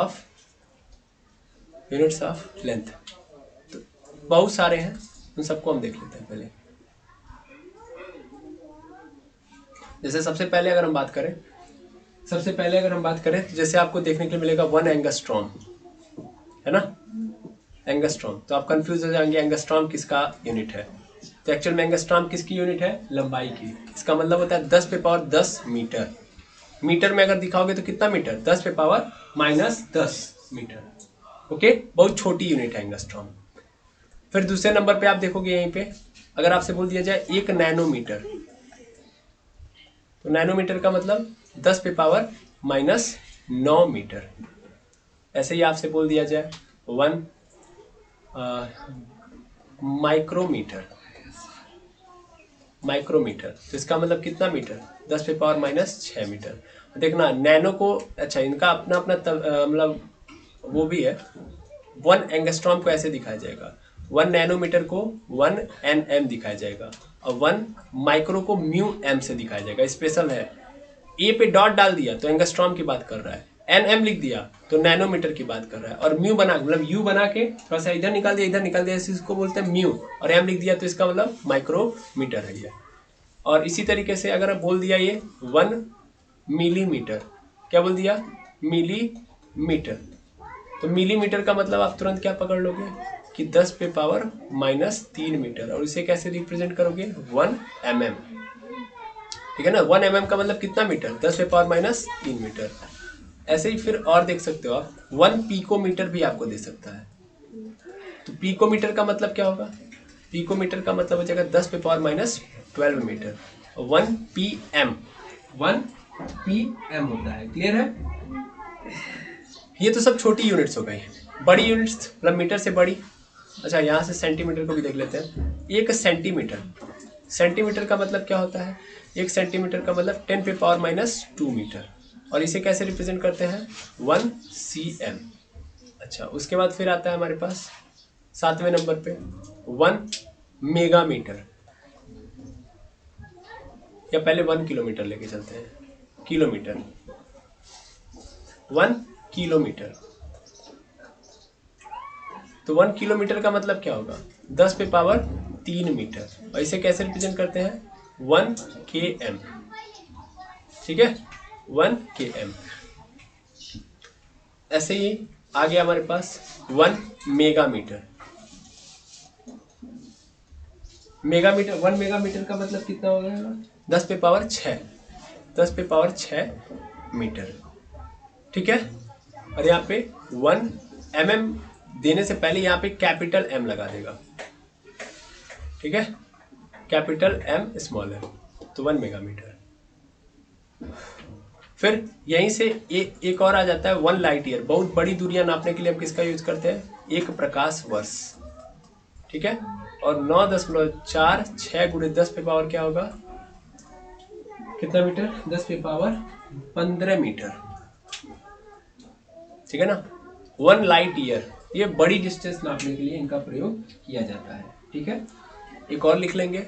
ऑफ लेंथ, तो बहुत सारे हैं, उन सबको हम देख लेते हैं पहले। जैसे सबसे पहले अगर हम बात करें तो जैसे आपको देखने के लिए मिलेगा 1 एंगस्ट्रॉम, है ना, एंगस्ट्रॉम। तो आप कंफ्यूज हो जाएंगे एंगस्ट्रॉम किसका यूनिट है। तो एक्चुअल में एंगस्ट्रॉम किसकी यूनिट है, लंबाई की। इसका मतलब होता है 10 पे पावर 10 मीटर। मीटर में अगर दिखाओगे तो कितना मीटर, 10 पे पावर -10 मीटर। ओके, बहुत छोटी यूनिट है एंगस्ट्रॉम। फिर दूसरे नंबर पे आप देखोगे यहीं पे, अगर आपसे बोल दिया जाए 1 नैनोमीटर, तो नैनोमीटर का मतलब 10 पे पावर -9 मीटर। ऐसे ही आपसे बोल दिया जाए 1 माइक्रोमीटर, तो इसका मतलब कितना मीटर, 10 पे पावर -6 मीटर। देखना नैनो को, अच्छा इनका अपना अपना मतलब वो भी है। 1 एंगस्ट्रॉम को ऐसे दिखाया जाएगा, 1 नैनोमीटर को 1 nm दिखाया जाएगा, और 1 माइक्रो को μm से दिखाया जाएगा। स्पेशल है, ए पे डॉट डाल दिया तो एंगस्ट्रॉम की बात कर रहा है, nm लिख दिया तो नैनोमीटर की बात कर रहा है, और म्यू बना मतलब यू बना के थोड़ा सा इधर निकाल दिया इसको बोलते हैं म्यू, और m लिख दिया तो इसका मतलब माइक्रोमीटर है ये। और इसी तरीके से अगर बोल दिया ये 1 मिलीमीटर, क्या बोल दिया, मिलीमीटर, तो मिलीमीटर का मतलब आप तुरंत क्या पकड़ लोगे कि 10 पे पावर -3 मीटर, और इसे कैसे रिप्रेजेंट करोगे, 1 mm। ठीक है ना, 1 mm का मतलब कितना मीटर, 10 पे पावर -3 मीटर। ऐसे ही फिर और देख सकते हो आप, 1 पिकोमीटर भी आपको दे सकता है। तो पिकोमीटर का मतलब क्या होगा, पिकोमीटर का मतलब हो जाएगा 10 पे पावर -12 मीटर। 1 pm होता है, क्लियर है। ये तो सब छोटी यूनिट्स हो गई। बड़ी यूनिट्स मतलब मीटर से बड़ी, अच्छा यहाँ से सेंटीमीटर को भी देख लेते हैं। 1 सेंटीमीटर, सेंटीमीटर का मतलब क्या होता है, 1 सेंटीमीटर का मतलब 10 पे पावर -2 मीटर, और इसे कैसे रिप्रेजेंट करते हैं, 1 cm। अच्छा, उसके बाद फिर आता है हमारे पास 7वें नंबर पे 1 मेगामीटर, या पहले 1 किलोमीटर लेके चलते हैं, किलोमीटर, 1 किलोमीटर। तो 1 किलोमीटर का मतलब क्या होगा, 10 पे पावर 3 मीटर, और इसे कैसे रिप्रेजेंट करते हैं, 1 km। ठीक है, 1 km। ऐसे ही आगे हमारे पास 1 मेगामीटर, 1 मेगामीटर का मतलब कितना हो गया, 10 पे पावर 6, 10 पे पावर 6 मीटर। ठीक है, और यहाँ पे 1 mm देने से पहले यहाँ पे कैपिटल M लगा देगा। ठीक है, कैपिटल M स्मॉल m, तो 1 मेगामीटर। फिर यहीं से एक और आ जाता है 1 लाइट ईयर। बहुत बड़ी दूरियां नापने के लिए हम किसका यूज करते हैं, 1 प्रकाश वर्ष। ठीक है, और 9.46 × 10 पे पावर क्या होगा, कितना मीटर? 10 पे पावर 15 मीटर, ठीक है ना। 1 लाइट ईयर, ये बड़ी डिस्टेंस नापने के लिए इनका प्रयोग किया जाता है, ठीक है। एक और लिख लेंगे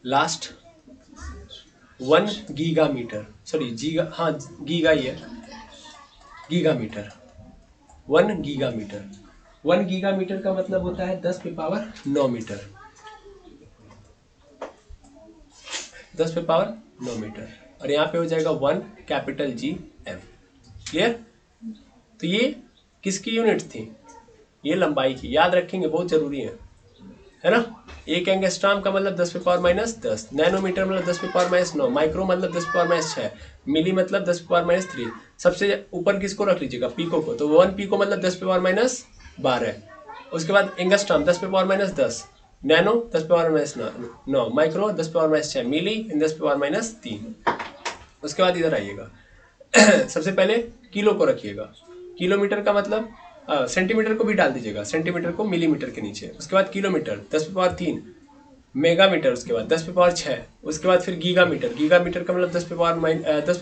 लास्ट, 1 गीगामीटर, सॉरी जीगा, हाँ गीगा ही है, गीगामीटर, 1 गीगामीटर। 1 गीगामीटर का मतलब होता है 10 पे पावर 9 मीटर, 10 पे पावर 9 मीटर, और यहाँ पे हो जाएगा 1 कैपिटल जी एम। क्लियर? तो ये किसकी यूनिट थी? ये लंबाई की, याद रखेंगे, बहुत जरूरी है ना। एक एंगस्ट्रॉम का मतलब 10 पे पावर माइनस 10, नैनोमीटर मतलब 10 पे पावर माइनस 9, माइक्रो मतलब 10 पे पावर माइनस 6, मिली मतलब 10 पे पावर माइनस 3। सबसे ऊपर किसको रख लीजिएगा? पीको को, तो 1 पीको मतलब 10 पे पावर माइनस 12। उसके बाद एंगस्ट्रॉम 10 पे पावर माइनस 10, नैनो 10 पे पावर माइनस 9, माइक्रो 10 पे पावर माइनस 6, मिली 10 पे पावर माइनस 3। उसके बाद इधर आइएगा सबसे पहले किलो को रखिएगा, किलोमीटर का मतलब सेंटीमीटर को भी डाल दीजिएगा, सेंटीमीटर को मिलीमीटर के नीचे। उसके बाद किलोमीटर 10 पे पावर 3, मेगामीटर उसके बाद 10 पे पावर 6, उसके बाद फिर गीगामीटर, गीगामीटर का मतलब 10 पे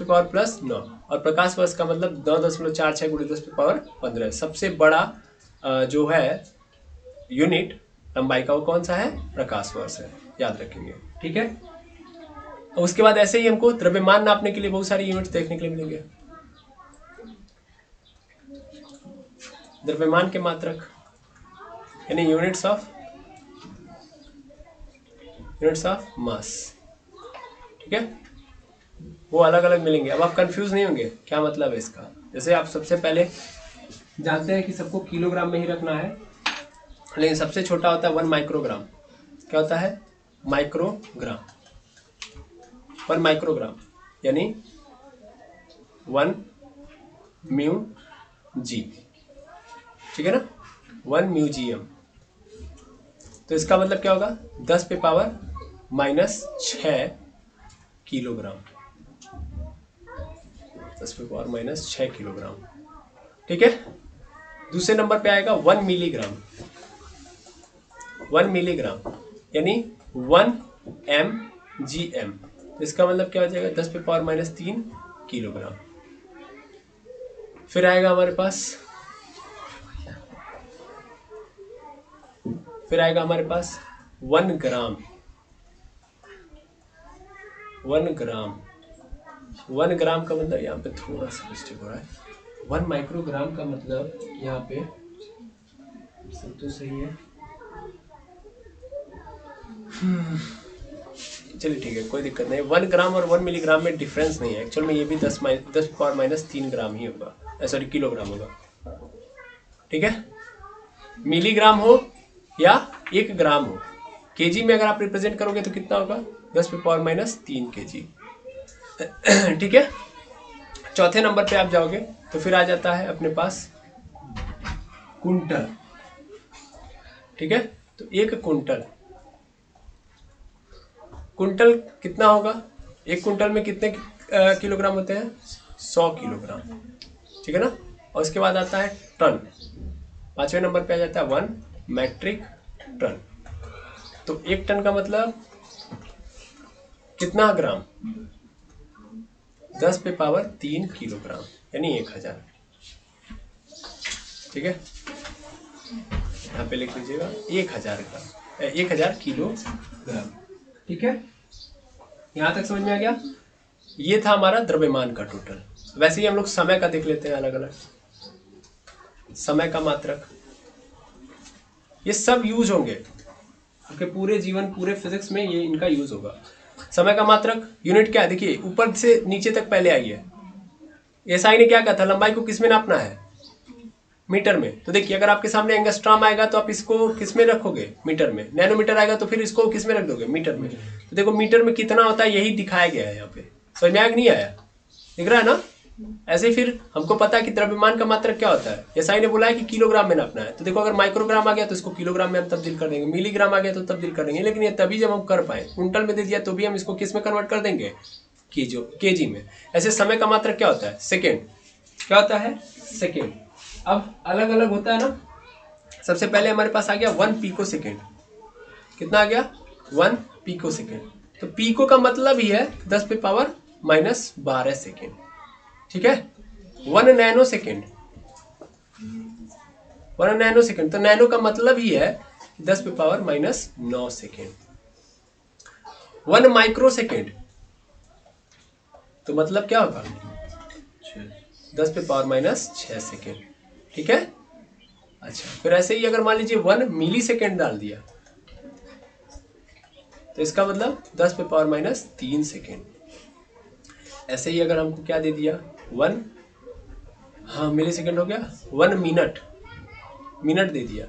पावर प्लस 9, और प्रकाश वर्ष का मतलब 9.46 गुणे 10 पे पावर 15। सबसे बड़ा जो है यूनिट लंबाई का वो कौन सा है? प्रकाश वर्ष है, याद रखेंगे, ठीक है। उसके बाद ऐसे ही हमको द्रव्यमान नापने के लिए बहुत सारी यूनिट्स देखने के लिए मिलेंगे। द्रव्यमान के मात्रक यानी यूनिट्स ऑफ मास, ठीक है, वो अलग अलग मिलेंगे। अब आप कंफ्यूज नहीं होंगे क्या मतलब है इसका। जैसे आप सबसे पहले जानते हैं कि सबको किलोग्राम में ही रखना है, लेकिन सबसे छोटा होता है 1 माइक्रोग्राम। क्या होता है? माइक्रोग्राम, 1 माइक्रोग्राम यानी 1 म्यू जी, ठीक है ना, 1 म्यूजियम। तो इसका मतलब क्या होगा? 10 पे पावर माइनस 6 किलोग्राम, 10 पे पावर माइनस 6 किलोग्राम, ठीक है। दूसरे नंबर पे आएगा 1 मिलीग्राम, 1 मिलीग्राम यानी 1 mgm। इसका मतलब क्या हो जाएगा? 10 पे पावर माइनस 3 किलोग्राम। फिर आएगा हमारे पास 1 ग्राम, 1 ग्राम, 1 ग्राम का मतलब यहाँ पे थोड़ा सा मिस्टेक हो रहा है। 1 माइक्रोग्राम का मतलब यहाँ पे सब तो सही है, चलिए ठीक है, कोई दिक्कत नहीं। 1 ग्राम और 1 मिलीग्राम में डिफरेंस नहीं है एक्चुअल में, ये भी 10 पावर माइनस 3 ग्राम ही होगा, सॉरी किलोग्राम होगा, ठीक है। मिलीग्राम हो या 1 ग्राम हो, केजी में अगर आप रिप्रेजेंट करोगे तो कितना होगा? 10 पे पावर माइनस 3 केजी, ठीक है। चौथे नंबर पे आप जाओगे तो फिर आ जाता है अपने पास कुंटल, ठीक है। तो 1 कुंटल, कुंटल कितना होगा? 1 कुंटल में कितने किलोग्राम होते हैं? 100 किलोग्राम, ठीक है ना। और उसके बाद आता है टन, 5वें नंबर पे आ जाता है 1 मैट्रिक टन। तो 1 टन का मतलब कितना ग्राम? 10 पे पावर 3 किलोग्राम यानी 1000, ठीक है। यहाँ पे लिख लीजिएगा 1000 ग्राम, 1000 किलोग्राम, ठीक है। यहाँ तक समझ में आ गया? ये था हमारा द्रव्यमान का टोटल। वैसे ही हम लोग समय का देख लेते हैं अलग अलग, समय का मात्रक, ये सब यूज होंगे आपके पूरे जीवन, पूरे फिजिक्स में ये इनका यूज होगा। समय का मात्रक यूनिट क्या है? देखिए ऊपर से नीचे तक पहले आइए। एसआई ने क्या कहा था? लंबाई को किस में नापना है? मीटर में। तो देखिए अगर आपके सामने एंगस्ट्रॉम आएगा तो आप इसको किस में रखोगे? मीटर में। नैनोमीटर आएगा तो फिर इसको किस में रख दोगे? मीटर में। तो देखो मीटर में कितना होता है यही दिखाया गया है यहाँ पे। समझ में आया कि नहीं आया? दिख रहा है ना? ऐसे ही फिर हमको पता है कि द्रव्यमान का मात्रक क्या होता है। एसआई ने बोला है कि किलोग्राम में नापना है। तो देखो अगर माइक्रोग्राम आ गया तो इसको किलोग्राम में हम तब्दील कर देंगे, मिलीग्राम आ गया तो तब्दील कर देंगे, लेकिन ये तभी जब हम कर पाए। कुंटल में दे दिया तो भी हम इसको किस में कन्वर्ट कर देंगे? केजी में। ऐसे समय का मात्रक क्या होता है? सेकेंड। क्या होता है? सेकेंड। अब अलग अलग होता है ना। सबसे पहले हमारे पास आ गया 1 पिको सेकेंड। कितना आ गया? 1 पिको सेकेंड। तो पीको का मतलब ही है 10 पे पावर माइनस 12 सेकेंड, ठीक है। 1 नैनो सेकेंड, 1 नैनो सेकेंड, तो नैनो का मतलब ही है 10 पे power minus 9 second. 1 micro second, तो मतलब क्या होगा 10 पे पावर माइनस 6 सेकेंड, ठीक है। अच्छा, फिर ऐसे ही अगर मान लीजिए 1 मिली सेकेंड डाल दिया तो इसका मतलब 10 पे पावर माइनस 3 सेकेंड। ऐसे ही अगर हमको क्या दे दिया 1, हाँ मिली सेकेंड हो गया, 1 मिनट, मिनट दे दिया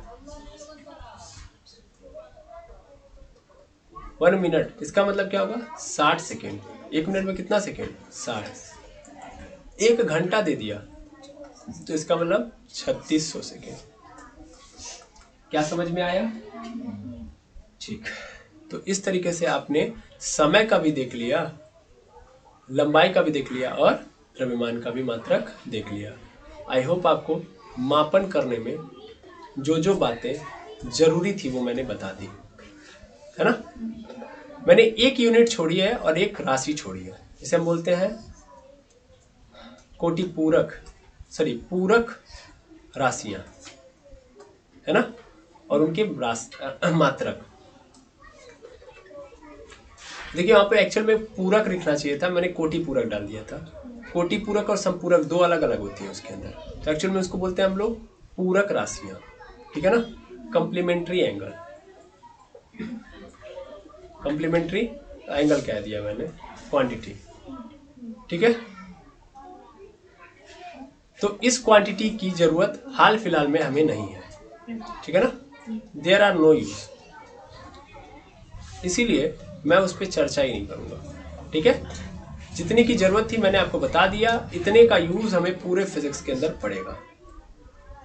1 मिनट, इसका मतलब क्या होगा 60 सेकेंड। 1 मिनट में कितना सेकेंड 60। 1 घंटा दे दिया तो इसका मतलब 3600 सेकेंड। क्या समझ में आया? ठीक, तो इस तरीके से आपने समय का भी देख लिया, लंबाई का भी देख लिया और द्रव्यमान का भी मात्रक देख लिया। आई होप आपको मापन करने में जो जो बातें जरूरी थी वो मैंने बता दी, है ना। मैंने एक यूनिट छोड़ी है और एक राशि छोड़ी है, इसे हम बोलते हैं कोटि पूरक, सॉरी पूरक राशियां, है ना, और उनके मात्रक। देखिए वहां पे एक्चुअल में पूरक लिखना चाहिए था, मैंने कोटि पूरक डाल दिया था। कोटि पूरक और संपूरक दो अलग अलग होती है उसके अंदर, तो एक्चुअल में उसको बोलते हैं हम लोग पूरक राशियां, ठीक है ना। कंप्लीमेंट्री एंगल, कंप्लीमेंट्री एंगल कह दिया मैंने, क्वांटिटी, ठीक है। तो इस क्वांटिटी की जरूरत हाल फिलहाल में हमें नहीं है, ठीक है ना, देयर आर नो यूज, इसीलिए मैं उस पर चर्चा ही नहीं करूंगा, ठीक है। जितनी की जरूरत थी मैंने आपको बता दिया, इतने का यूज हमें पूरे फिजिक्स के अंदर पड़ेगा,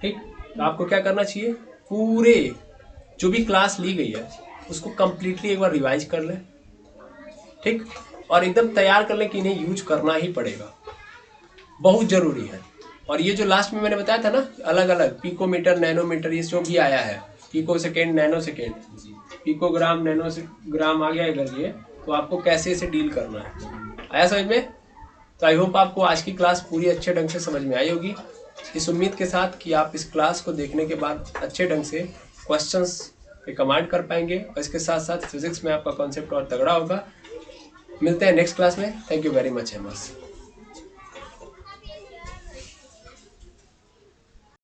ठीक। तो आपको क्या करना चाहिए, पूरे जो भी क्लास ली गई है उसको कंप्लीटली एक बार रिवाइज कर लें, ठीक, और एकदम तैयार कर लें कि इन्हें यूज करना ही पड़ेगा, बहुत जरूरी है। और ये जो लास्ट में मैंने बताया था ना, अलग अलग पिकोमीटर, नैनोमीटर, ये जो भी आया है, picosecond, nanosecond, picogram, nanogram आ गया इधर, ये तो आपको कैसे इसे डील करना है, आया समझ में। तो आई होप आपको आज की क्लास पूरी अच्छे ढंग से समझ में आई होगी, इस उम्मीद के साथ कि आप इस क्लास को देखने के बाद अच्छे ढंग से क्वेश्चंस पे कमांड कर पाएंगे और इसके साथ साथ फिजिक्स में आपका कॉन्सेप्ट और तगड़ा होगा। मिलते हैं नेक्स्ट क्लास में, थैंक यू वेरी मच हेमस।